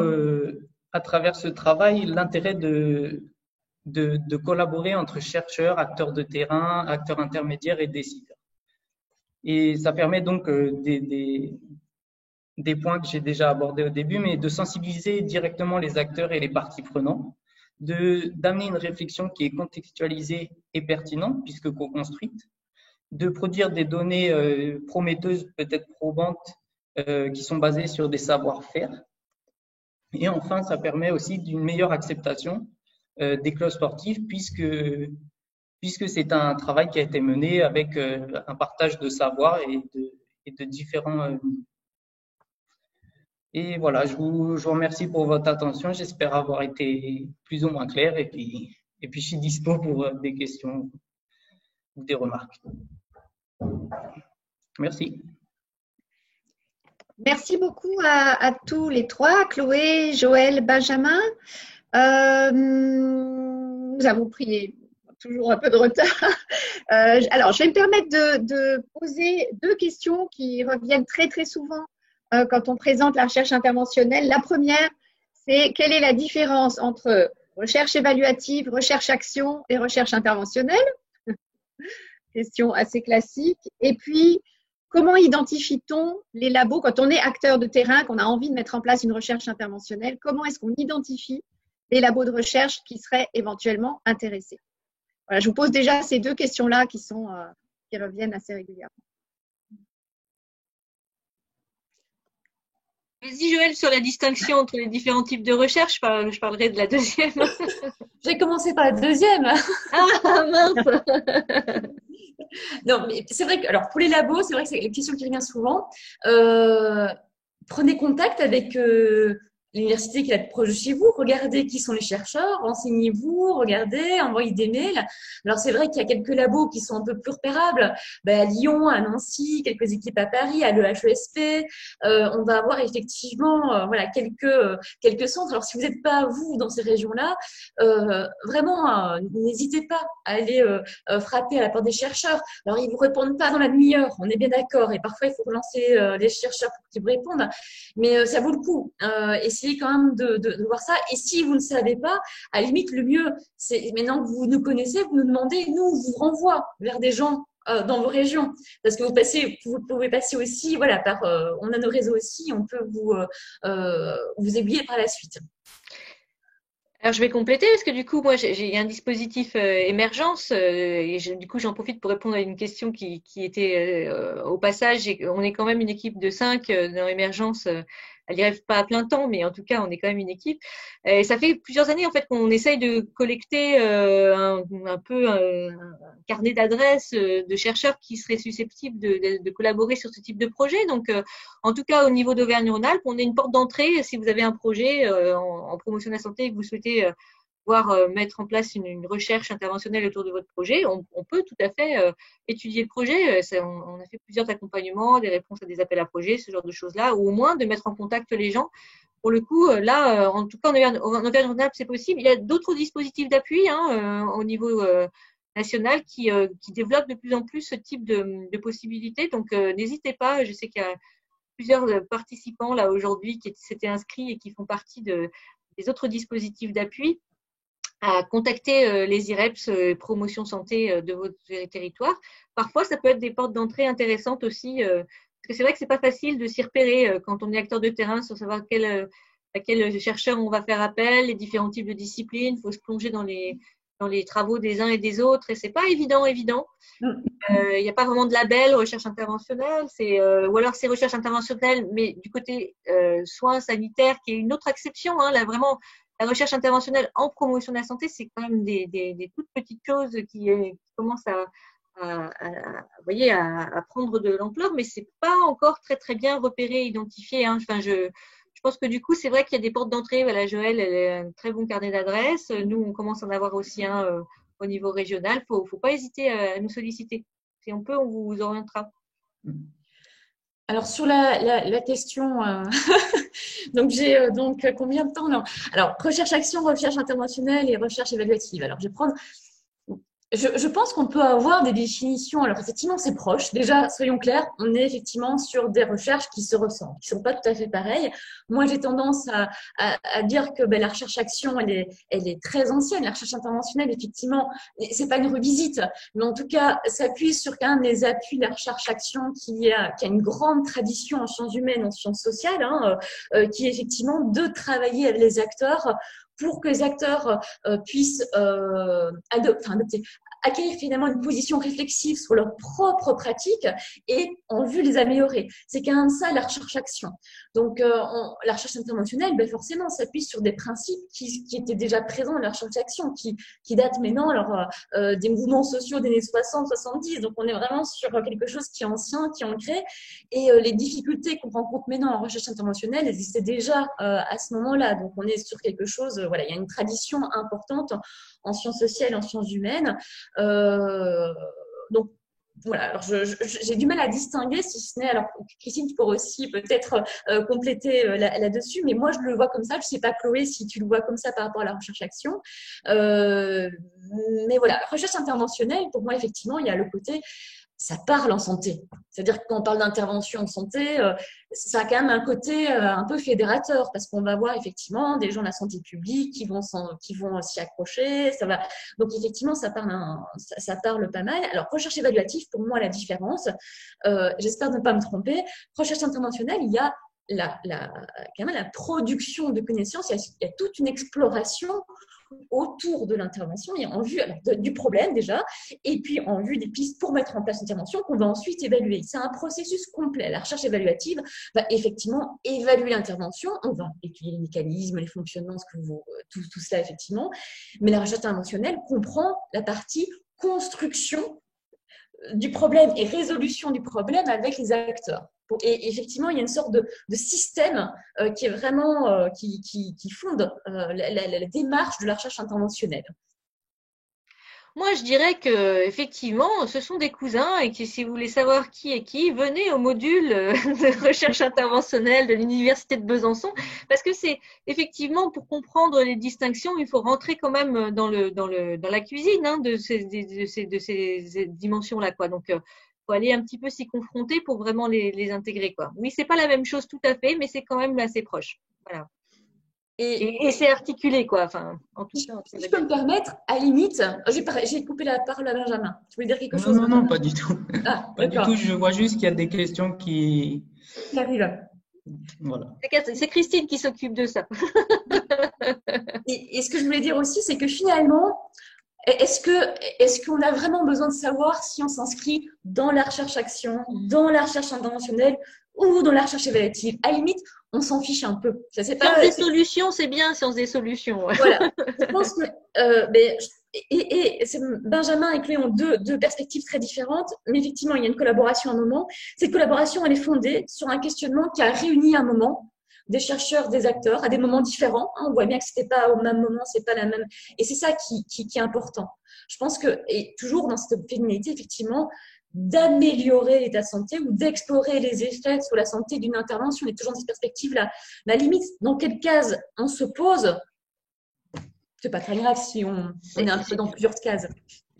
à travers ce travail l'intérêt de collaborer entre chercheurs, acteurs de terrain, acteurs intermédiaires et décideurs. Et ça permet donc des points que j'ai déjà abordés au début, mais de sensibiliser directement les acteurs et les parties prenantes, d'amener une réflexion qui est contextualisée et pertinente, puisque co-construite, de produire des données prometteuses, peut-être probantes, qui sont basées sur des savoir-faire. Et enfin, ça permet aussi d'une meilleure acceptation des clubs sportifs, puisque c'est un travail qui a été mené avec un partage de savoir et de différents Et voilà, je vous remercie pour votre attention. J'espère avoir été plus ou moins clair et puis je suis dispo pour des questions ou des remarques. Merci. Merci beaucoup à tous les trois, Chloé, Joël, Benjamin. Nous avons pris toujours un peu de retard. Alors, je vais me permettre de poser 2 questions qui reviennent très, très souvent quand on présente la recherche interventionnelle. La première, c'est quelle est la différence entre recherche évaluative, recherche-action et recherche interventionnelle? Question assez classique. Et puis, comment identifie-t-on les labos quand on est acteur de terrain, qu'on a envie de mettre en place une recherche interventionnelle? Comment est-ce qu'on identifie les labos de recherche qui seraient éventuellement intéressés? Voilà, je vous pose déjà ces 2 questions-là qui reviennent assez régulièrement. Vas-y Joël, sur la distinction entre les différents types de recherche, je parlerai de la deuxième. J'ai commencé par la deuxième. Ah mince. Non, mais c'est vrai que, alors pour les labos, c'est vrai que c'est une question qui revient souvent. Prenez contact avec l'université qui est la plus proche de chez vous, regardez qui sont les chercheurs, renseignez-vous, regardez, envoyez des mails. Alors c'est vrai qu'il y a quelques labos qui sont un peu plus repérables, à Lyon, à Nancy, quelques équipes à Paris, à l'EHESP. On va avoir effectivement voilà, quelques centres. Alors si vous n'êtes pas vous dans ces régions-là, vraiment n'hésitez pas à aller frapper à la porte des chercheurs. Alors ils vous répondent pas dans la demi-heure, on est bien d'accord, et parfois il faut relancer les chercheurs pour qu'ils vous répondent, mais ça vaut le coup. Essayez quand même de voir ça. Et si vous ne savez pas, à la limite, le mieux, c'est maintenant que vous nous connaissez, vous nous demandez, nous, on vous renvoie vers des gens dans vos régions. Parce que vous pouvez passer aussi, voilà, on a nos réseaux aussi, on peut vous aiguiller par la suite. Alors, je vais compléter parce que du coup, moi, j'ai un dispositif émergence et du coup, j'en profite pour répondre à une question qui était au passage. On est quand même une équipe de 5 dans émergence. Elle n'y arrive pas à plein temps, mais en tout cas, on est quand même une équipe. Et ça fait plusieurs années en fait qu'on essaye de collecter un carnet d'adresses de chercheurs qui seraient susceptibles de collaborer sur ce type de projet. Donc, en tout cas, au niveau d'Auvergne-Rhône-Alpes, on est une porte d'entrée. Si vous avez un projet en promotion de la santé et que vous souhaitez mettre en place une recherche interventionnelle autour de votre projet, on peut tout à fait étudier le projet. On a fait plusieurs accompagnements, des réponses à des appels à projets, ce genre de choses-là, ou au moins de mettre en contact les gens. Pour le coup, là, en tout cas, en Auvergne-Rhône-Alpes, c'est possible. Il y a d'autres dispositifs d'appui au niveau national qui développent de plus en plus ce type de possibilités. Donc, n'hésitez pas. Je sais qu'il y a plusieurs participants là aujourd'hui qui s'étaient inscrits et qui font partie des autres dispositifs d'appui. à contacter les IREPS, promotion santé de votre territoire. Parfois, ça peut être des portes d'entrée intéressantes aussi, parce que c'est vrai que c'est pas facile de s'y repérer quand on est acteur de terrain, sur savoir à quel chercheur on va faire appel, les différents types de disciplines. Il faut se plonger dans les travaux des uns et des autres, et c'est pas évident. Il n'y a pas vraiment de label recherche interventionnelle, ou alors c'est recherche interventionnelle, mais du côté soins sanitaires, qui est une autre acception. Là, vraiment, la recherche interventionnelle en promotion de la santé, c'est quand même des toutes petites choses qui commencent vous voyez, à prendre de l'ampleur, mais c'est pas encore très très bien repéré, identifié. Enfin, je pense que du coup, c'est vrai qu'il y a des portes d'entrée. Voilà, Joël, elle a un très bon carnet d'adresses. Nous, on commence à en avoir aussi un au niveau régional. Faut pas hésiter à nous solliciter. Si on peut, on vous orientera. Alors, sur la question, donc j'ai donc combien de temps? Non. Alors, recherche-action, recherche interventionnelle et recherche évaluative. Alors, je vais prendre. Je pense qu'on peut avoir des définitions. Alors, effectivement, c'est proche. Déjà, soyons clairs, on est effectivement sur des recherches qui se ressemblent, qui sont pas tout à fait pareilles. Moi, j'ai tendance à dire que la recherche-action, elle est très ancienne. La recherche interventionnelle, effectivement, c'est pas une revisite, mais en tout cas, s'appuie sur un des appuis de la recherche-action qui a une grande tradition en sciences humaines, en sciences sociales, qui est effectivement de travailler avec les acteurs pour que les acteurs puissent adopter, acquérir finalement une position réflexive sur leurs propres pratiques et en vue de les améliorer. C'est quand même ça la recherche-action. Donc, la recherche interventionnelle, forcément, s'appuie sur des principes qui étaient déjà présents dans la recherche-action, qui datent maintenant des mouvements sociaux des années 60-70. Donc, on est vraiment sur quelque chose qui est ancien, qui est ancré. Et les difficultés qu'on rencontre maintenant en recherche interventionnelle elles existaient déjà à ce moment-là. Donc, on est sur quelque chose, voilà, il y a une tradition importante en sciences sociales, en sciences humaines. Donc, voilà, alors j'ai du mal à distinguer, si ce n'est, alors Christine, tu pourrais aussi peut-être compléter là-dessus, mais moi je le vois comme ça, je ne sais pas Chloé si tu le vois comme ça par rapport à la recherche-action, mais voilà, recherche interventionnelle, pour moi effectivement, il y a le côté ça parle en santé. C'est-à-dire que quand on parle d'intervention en santé, ça a quand même un côté un peu fédérateur parce qu'on va voir effectivement des gens de la santé publique qui vont s'y accrocher. Ça va. Donc effectivement, ça parle pas mal. Alors recherche évaluative, pour moi, la différence, j'espère ne pas me tromper. Recherche interventionnelle, il y a quand même la production de connaissances, il y a toute une exploration autour de l'intervention et en vue du problème déjà, et puis en vue des pistes pour mettre en place l'intervention qu'on va ensuite évaluer. C'est un processus complet. La recherche évaluative va effectivement évaluer l'intervention, on va étudier les mécanismes, les fonctionnements, tout cela effectivement, mais la recherche interventionnelle comprend la partie construction du problème et résolution du problème avec les acteurs. Et effectivement, il y a une sorte de système qui est vraiment qui fonde la démarche de la recherche interventionnelle. Moi, je dirais que effectivement, ce sont des cousins et que si vous voulez savoir qui est qui, venez au module de recherche interventionnelle de l'Université de Besançon, parce que c'est effectivement pour comprendre les distinctions, il faut rentrer quand même dans la cuisine de ces dimensions-là, quoi. Donc, faut aller un petit peu s'y confronter pour vraiment les intégrer, quoi. Oui, c'est pas la même chose tout à fait, mais c'est quand même assez proche. Voilà. Et c'est articulé, quoi. Enfin, en tout cas, si je peux me permettre, à la limite, j'ai coupé la parole à Benjamin. Tu voulais dire quelque chose? Non, pas du tout. Ah, pas du tout. Je vois juste qu'il y a des questions qui arrivent. Voilà. C'est Christine qui s'occupe de ça. et ce que je voulais dire aussi, c'est que finalement, est-ce qu'on a vraiment besoin de savoir si on s'inscrit dans la recherche-action, dans la recherche interventionnelle ou dans la recherche évaluative? À la limite, on s'en fiche un peu. Sciences des solutions, c'est bien, sciences des solutions. Voilà. Je pense que Benjamin et Chloé ont deux perspectives très différentes, mais effectivement, il y a une collaboration à un moment. Cette collaboration, elle est fondée sur un questionnement qui a réuni à un moment des chercheurs, des acteurs, à des moments différents. On voit bien que c'était pas au même moment, c'est pas la même. Et c'est ça qui est important. Je pense que, et toujours dans cette féminité, effectivement, d'améliorer l'état de santé ou d'explorer les effets sur la santé d'une intervention. On est toujours dans cette perspective-là. La limite, dans quelle case on se pose, c'est pas très grave si on est un peu dans plusieurs cases.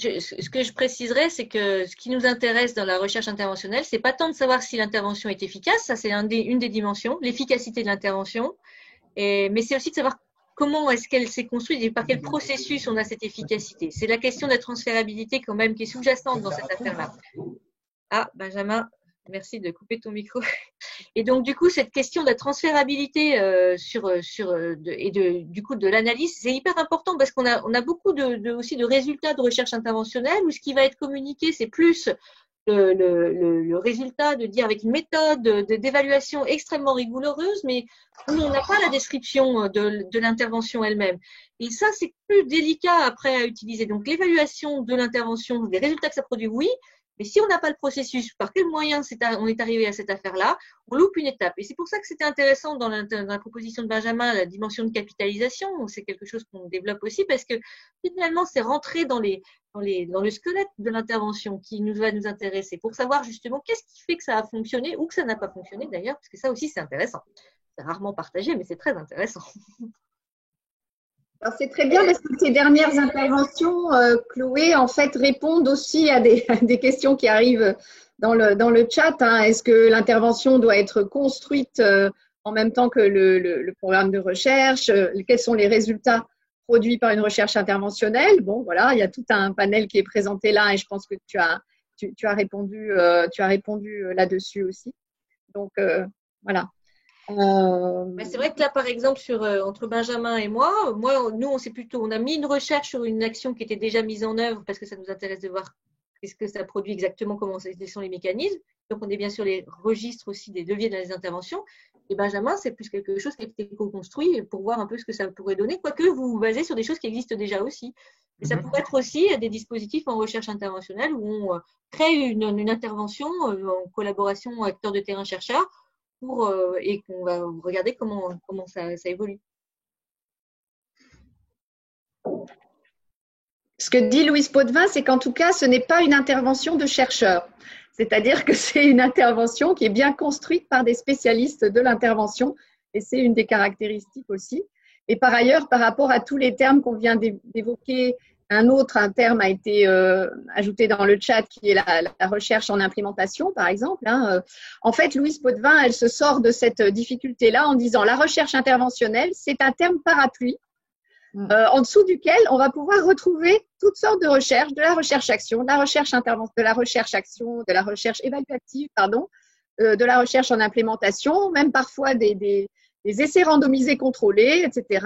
Ce que je préciserais, c'est que ce qui nous intéresse dans la recherche interventionnelle, c'est pas tant de savoir si l'intervention est efficace, ça c'est une des dimensions, l'efficacité de l'intervention, mais c'est aussi de savoir comment est-ce qu'elle s'est construite et par quel processus on a cette efficacité. C'est la question de la transférabilité quand même qui est sous-jacente dans cette affaire-là. Ah, Benjamin, merci de couper ton micro. Et donc, du coup, cette question de la transférabilité du coup, de l'analyse, c'est hyper important parce qu'on a beaucoup aussi de résultats de recherche interventionnelle où ce qui va être communiqué, c'est plus le résultat de dire avec une méthode d'évaluation extrêmement rigoureuse, mais où on n'a pas la description de l'intervention elle-même. Et ça, c'est plus délicat après à utiliser. Donc, l'évaluation de l'intervention, des résultats que ça produit, oui. Mais si on n'a pas le processus, par quel moyen on est arrivé à cette affaire-là, on loupe une étape. Et c'est pour ça que c'était intéressant dans la proposition de Benjamin, la dimension de capitalisation. C'est quelque chose qu'on développe aussi parce que finalement, c'est rentrer dans le squelette de l'intervention qui va nous intéresser pour savoir justement qu'est-ce qui fait que ça a fonctionné ou que ça n'a pas fonctionné d'ailleurs, parce que ça aussi, c'est intéressant. C'est rarement partagé, mais c'est très intéressant. Alors, c'est très bien parce que ces dernières interventions, Chloé, en fait, répondent aussi à des questions qui arrivent dans le chat. Hein. Est-ce que l'intervention doit être construite en même temps que le programme de recherche? Quels sont les résultats produits par une recherche interventionnelle? Bon, voilà, il y a tout un panel qui est présenté là et je pense que tu as répondu là-dessus aussi. Donc, voilà. C'est vrai que là, par exemple, entre Benjamin et moi, nous, on a mis une recherche sur une action qui était déjà mise en œuvre parce que ça nous intéresse de voir qu'est-ce que ça produit exactement, quels sont les mécanismes. Donc, on est bien sur les registres aussi des leviers dans les interventions. Et Benjamin, c'est plus quelque chose qui a été co-construit pour voir un peu ce que ça pourrait donner, quoique vous vous basez sur des choses qui existent déjà aussi. Et ça pourrait être aussi des dispositifs en recherche interventionnelle où on crée une intervention en collaboration acteurs de terrain chercheurs et qu'on va regarder comment ça évolue. Ce que dit Louise Potvin, c'est qu'en tout cas, ce n'est pas une intervention de chercheurs. C'est-à-dire que c'est une intervention qui est bien construite par des spécialistes de l'intervention et c'est une des caractéristiques aussi. Et par ailleurs, par rapport à tous les termes qu'on vient d'évoquer, un terme a été ajouté dans le chat qui est la recherche en implémentation, par exemple. Hein. En fait, Louise Potvin, elle se sort de cette difficulté-là en disant la recherche interventionnelle, c'est un terme parapluie en dessous duquel on va pouvoir retrouver toutes sortes de recherches, de la recherche-action, de la recherche-action, de la recherche évaluative, de la recherche en implémentation, même parfois des essais randomisés contrôlés, etc.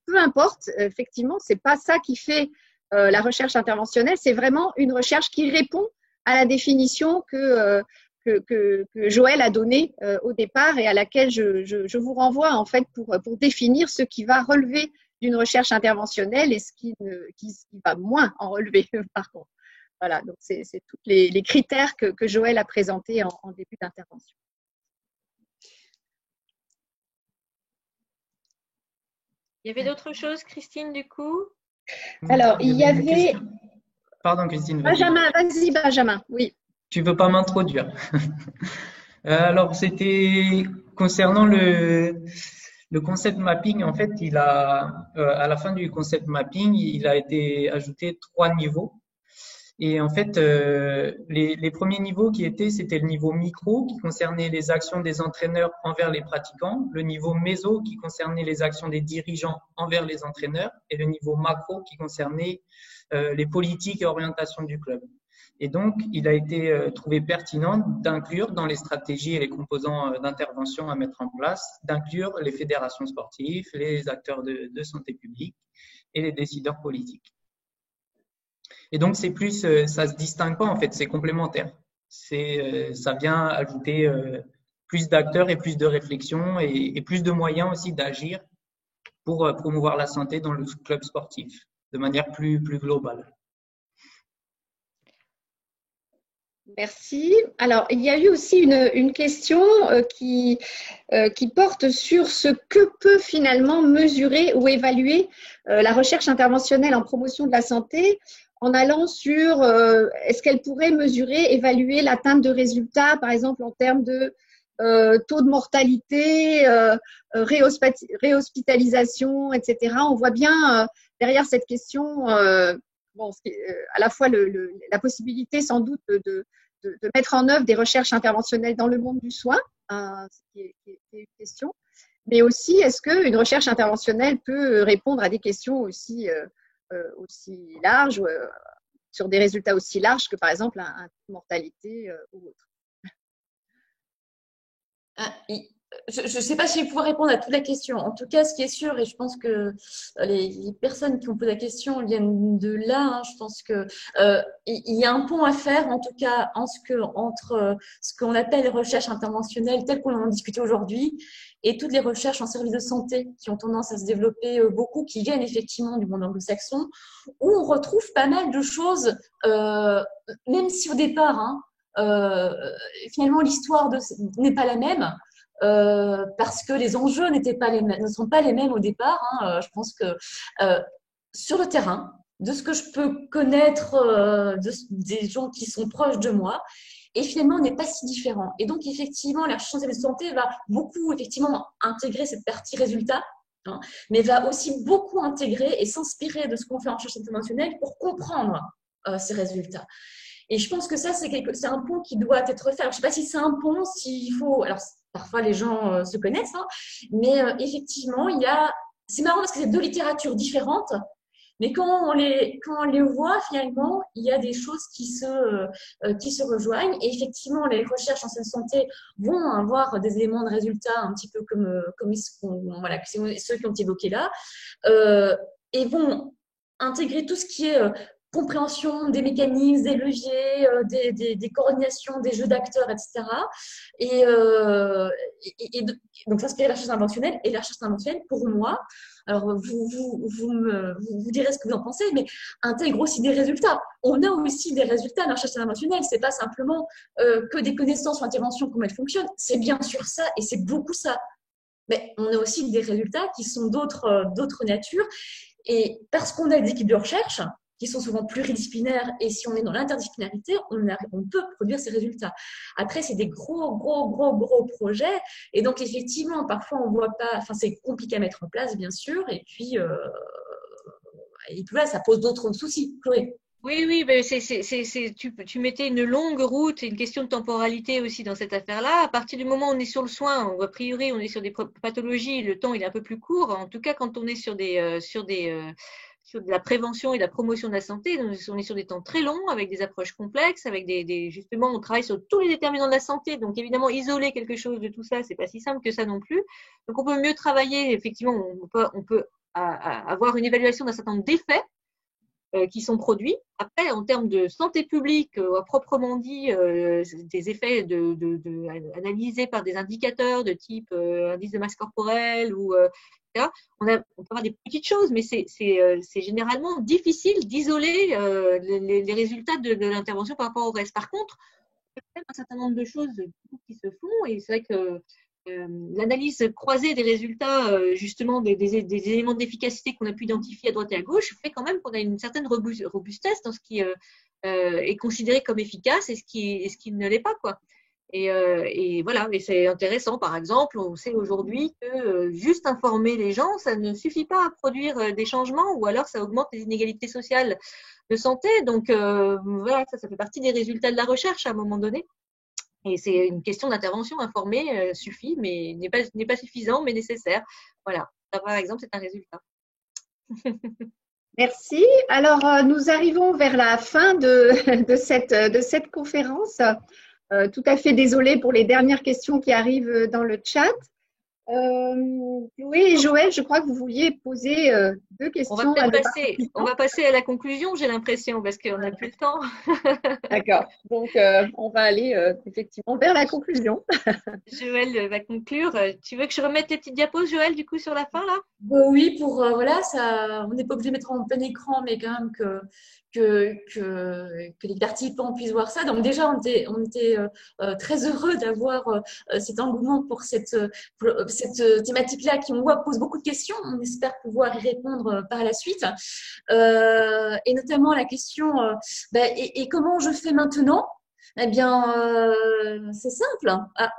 Peu importe, effectivement, c'est pas ça qui fait la recherche interventionnelle, c'est vraiment une recherche qui répond à la définition que Joël a donnée au départ et à laquelle je vous renvoie en fait pour définir ce qui va relever d'une recherche interventionnelle et ce qui va moins en relever par contre. Voilà, donc c'est tous les critères que Joël a présentés en début d'intervention. Il y avait d'autres choses, Christine, du coup? Alors, il y avait… Pardon, Christine. Benjamin, vas-y, Benjamin, oui. Tu veux pas m'introduire? Alors, c'était concernant le concept mapping. En fait, à la fin du concept mapping, il a été ajouté 3 niveaux. Et en fait, les premiers niveaux c'était le niveau micro qui concernait les actions des entraîneurs envers les pratiquants, le niveau méso qui concernait les actions des dirigeants envers les entraîneurs et le niveau macro qui concernait les politiques et orientations du club. Et donc, il a été trouvé pertinent d'inclure dans les stratégies et les composants d'intervention à mettre en place, d'inclure les fédérations sportives, les acteurs de santé publique et les décideurs politiques. Et donc, c'est plus, ça se distingue pas en fait, c'est complémentaire. Ça vient ajouter plus d'acteurs et plus de réflexion et plus de moyens aussi d'agir pour promouvoir la santé dans le club sportif de manière plus globale. Merci. Alors, il y a eu aussi une question qui porte sur ce que peut finalement mesurer ou évaluer la recherche interventionnelle en promotion de la santé en allant sur est-ce qu'elle pourrait mesurer, évaluer l'atteinte de résultats, par exemple en termes de taux de mortalité, réhospitalisation, etc. On voit bien derrière cette question à la fois la possibilité sans doute de mettre en œuvre des recherches interventionnelles dans le monde du soin, ce qui est une question, Mais aussi, est-ce qu'une recherche interventionnelle peut répondre à des questions aussi larges, sur des résultats aussi larges que, par exemple, un taux de mortalité ou autre? Je ne sais pas si je pourrais répondre à toute la question. En tout cas, ce qui est sûr, et je pense que les personnes qui ont posé la question viennent de là, hein, je pense que il y a un pont à faire, en tout cas, entre ce qu'on appelle les recherches interventionnelles telles qu'on en a discuté aujourd'hui et toutes les recherches en service de santé qui ont tendance à se développer beaucoup, qui viennent effectivement du monde anglo-saxon, où on retrouve pas mal de choses, même si au départ, hein, finalement, l'histoire n'est pas la même. Parce que les enjeux ne sont pas les mêmes au départ. Hein. Je pense que sur le terrain, de ce que je peux connaître des gens qui sont proches de moi, et finalement, on n'est pas si différent. Et donc, effectivement, la recherche de santé va beaucoup effectivement intégrer cette partie résultat, hein, mais va aussi beaucoup intégrer et s'inspirer de ce qu'on fait en recherche interventionnelle pour comprendre ces résultats. Et je pense que ça, c'est un pont qui doit être fait. Alors, je ne sais pas si c'est un pont, s'il faut. Alors, parfois, les gens se connaissent, hein, mais effectivement, c'est marrant parce que c'est deux littératures différentes, mais quand on les voit, finalement, il y a des choses qui se rejoignent. Et effectivement, les recherches en santé vont avoir des éléments de résultat un petit peu comme voilà, ceux qui ont été évoqués là, et vont intégrer tout ce qui est compréhension des mécanismes, des leviers, des coordinations, des jeux d'acteurs, etc. Et, donc, ça, c'est la recherche interventionnelle. Et la recherche interventionnelle, pour moi, alors vous direz ce que vous en pensez, mais intègre aussi des résultats. On a aussi des résultats dans la recherche interventionnelle. C'est pas simplement que des connaissances sur l'intervention, comment elle fonctionne. C'est bien sûr ça, et c'est beaucoup ça. Mais on a aussi des résultats qui sont d'autres natures. Et parce qu'on a des équipes de recherche qui sont souvent pluridisciplinaires, et si on est dans l'interdisciplinarité, on peut produire ces résultats. Après, c'est des gros projets, et donc effectivement, parfois on voit pas, enfin c'est compliqué à mettre en place, bien sûr, et puis là, ça pose d'autres soucis. Chloé. Oui, ben tu mettais une longue route et une question de temporalité aussi dans cette affaire-là. À partir du moment où on est sur le soin, a priori, on est sur des pathologies, le temps il est un peu plus court. En tout cas, quand on est sur de la prévention et de la promotion de la santé, on est sur des temps très longs, avec des approches complexes, avec justement, on travaille sur tous les déterminants de la santé. Donc, évidemment, isoler quelque chose de tout ça, c'est pas si simple que ça non plus. Donc, on peut mieux travailler. Effectivement, on peut avoir une évaluation d'un certain nombre d'effets qui sont produits. Après, en termes de santé publique, à proprement dit, des effets analysés par des indicateurs de type indice de masse corporelle ou etc. On peut avoir des petites choses, mais c'est généralement difficile d'isoler les résultats de l'intervention par rapport au reste. Par contre, il y a quand même un certain nombre de choses qui se font, et c'est vrai que l'analyse croisée des résultats, justement des éléments d'efficacité qu'on a pu identifier à droite et à gauche, fait quand même qu'on a une certaine robustesse dans ce qui est considéré comme efficace et ce qui ne l'est pas, quoi. Et voilà, et c'est intéressant. Par exemple, on sait aujourd'hui que juste informer les gens, ça ne suffit pas à produire des changements, ou alors ça augmente les inégalités sociales de santé. Donc voilà, ça fait partie des résultats de la recherche à un moment donné. Et c'est une question d'intervention. Informée suffit, mais n'est pas suffisant, mais nécessaire. Voilà, ça, par exemple, c'est un résultat. Merci. Alors, nous arrivons vers la fin de cette conférence. Tout à fait désolée pour les dernières questions qui arrivent dans le chat. Chloé et Joël, je crois que vous vouliez poser deux questions. On va passer à la conclusion, j'ai l'impression, parce qu'on n'a plus le temps. D'accord. Donc, on va aller effectivement vers la conclusion. Joël va conclure. Tu veux que je remette les petites diapos, Joël, du coup, sur la fin, là? Oui, voilà, on n'est pas obligé de mettre en plein écran, mais quand même que les participants puissent voir ça. Donc déjà, on était très heureux d'avoir cet engouement pour cette thématique-là qui, on voit, pose beaucoup de questions. On espère pouvoir y répondre par la suite. Et notamment la question, et comment je fais maintenant? Eh bien, c'est simple. Ah,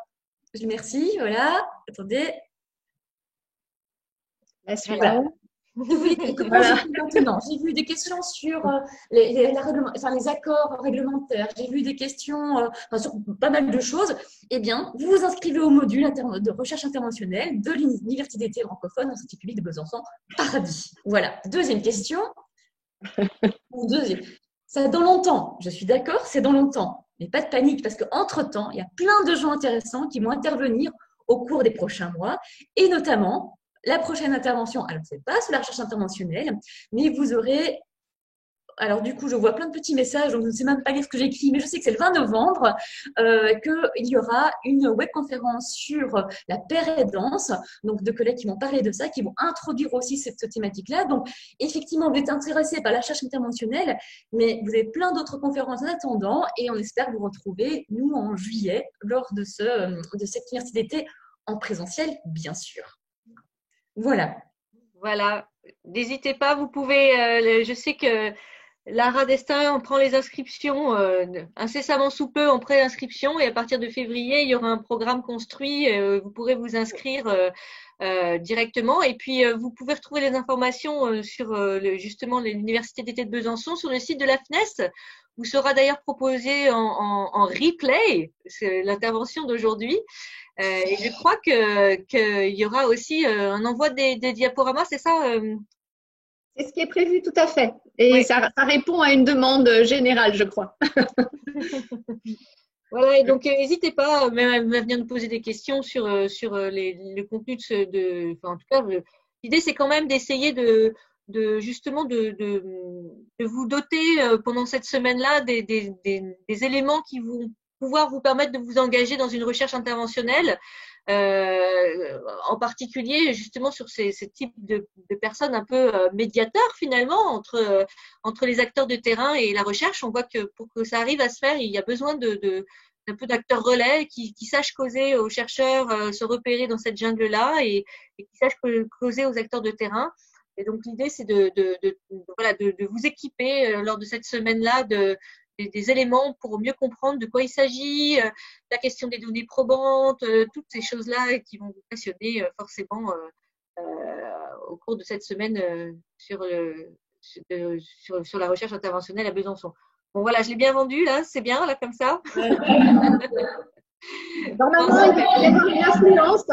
merci, voilà. Attendez. La suivante. Voilà. Maintenant, j'ai vu des questions sur les accords réglementaires, j'ai vu des questions sur pas mal de choses. Eh bien, vous vous inscrivez au module de recherche interventionnelle de l'Université d'été francophone, Institut public de Besançon, Paradis. Voilà. Deuxième question. C'est dans longtemps. Je suis d'accord, c'est dans longtemps. Mais pas de panique, parce qu'entre-temps, il y a plein de gens intéressants qui vont intervenir au cours des prochains mois, et notamment la prochaine intervention, alors c'est pas sur la recherche interventionnelle, mais vous aurez, alors du coup je vois plein de petits messages, donc je ne sais même pas lire ce que j'écris, mais je sais que c'est le 20 novembre qu'il y aura une webconférence sur la pérédance, donc de collègues qui vont parler de ça, qui vont introduire aussi cette thématique-là. Donc effectivement, vous êtes intéressé par la recherche interventionnelle, mais vous avez plein d'autres conférences en attendant, et on espère vous retrouver, nous, en juillet, lors de cette université d'été en présentiel, bien sûr. Voilà. Voilà. N'hésitez pas, vous pouvez, je sais que Lara Destin, on prend les inscriptions incessamment sous peu en pré-inscription, et à partir de février, il y aura un programme construit. Vous pourrez vous inscrire directement, et puis vous pouvez retrouver les informations sur justement l'Université d'été de Besançon sur le site de la FNES, où sera d'ailleurs proposé en replay l'intervention d'aujourd'hui. Et je crois qu'il y aura aussi un envoi des diaporamas, c'est ça C'est ce qui est prévu, tout à fait. Et oui. ça répond à une demande générale, je crois. Voilà, et donc n'hésitez pas à venir nous poser des questions sur le contenu enfin, en tout cas, l'idée c'est quand même d'essayer justement de vous doter pendant cette semaine-là des éléments qui vont pouvoir vous permettre de vous engager dans une recherche interventionnelle, en particulier justement sur ces types de personnes un peu médiateurs finalement entre les acteurs de terrain et la recherche. On voit que pour que ça arrive à se faire, il y a besoin d'un peu d'acteurs relais qui sachent causer aux chercheurs, se repérer dans cette jungle-là, et qui sachent causer aux acteurs de terrain. Et donc l'idée c'est de vous équiper lors de cette semaine-là des éléments pour mieux comprendre de quoi il s'agit, la question des données probantes, toutes ces choses-là qui vont vous passionner forcément au cours de cette semaine sur la recherche interventionnelle à Besançon. Bon voilà, je l'ai bien vendu là, c'est bien là comme ça. Normalement, il va y avoir une influence.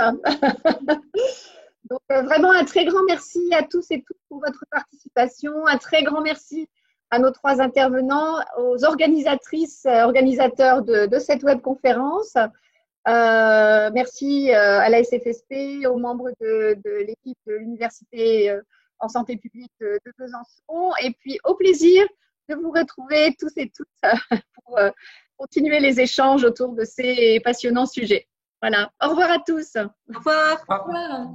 Donc vraiment un très grand merci à tous et toutes pour votre participation. Un très grand merci à nos trois intervenants, aux organisateurs de cette webconférence. Merci à la SFSP, aux membres de l'équipe de l'Université en santé publique de Besançon, et puis au plaisir de vous retrouver tous et toutes pour continuer les échanges autour de ces passionnants sujets. Voilà. Au revoir à tous. Au revoir. Voilà.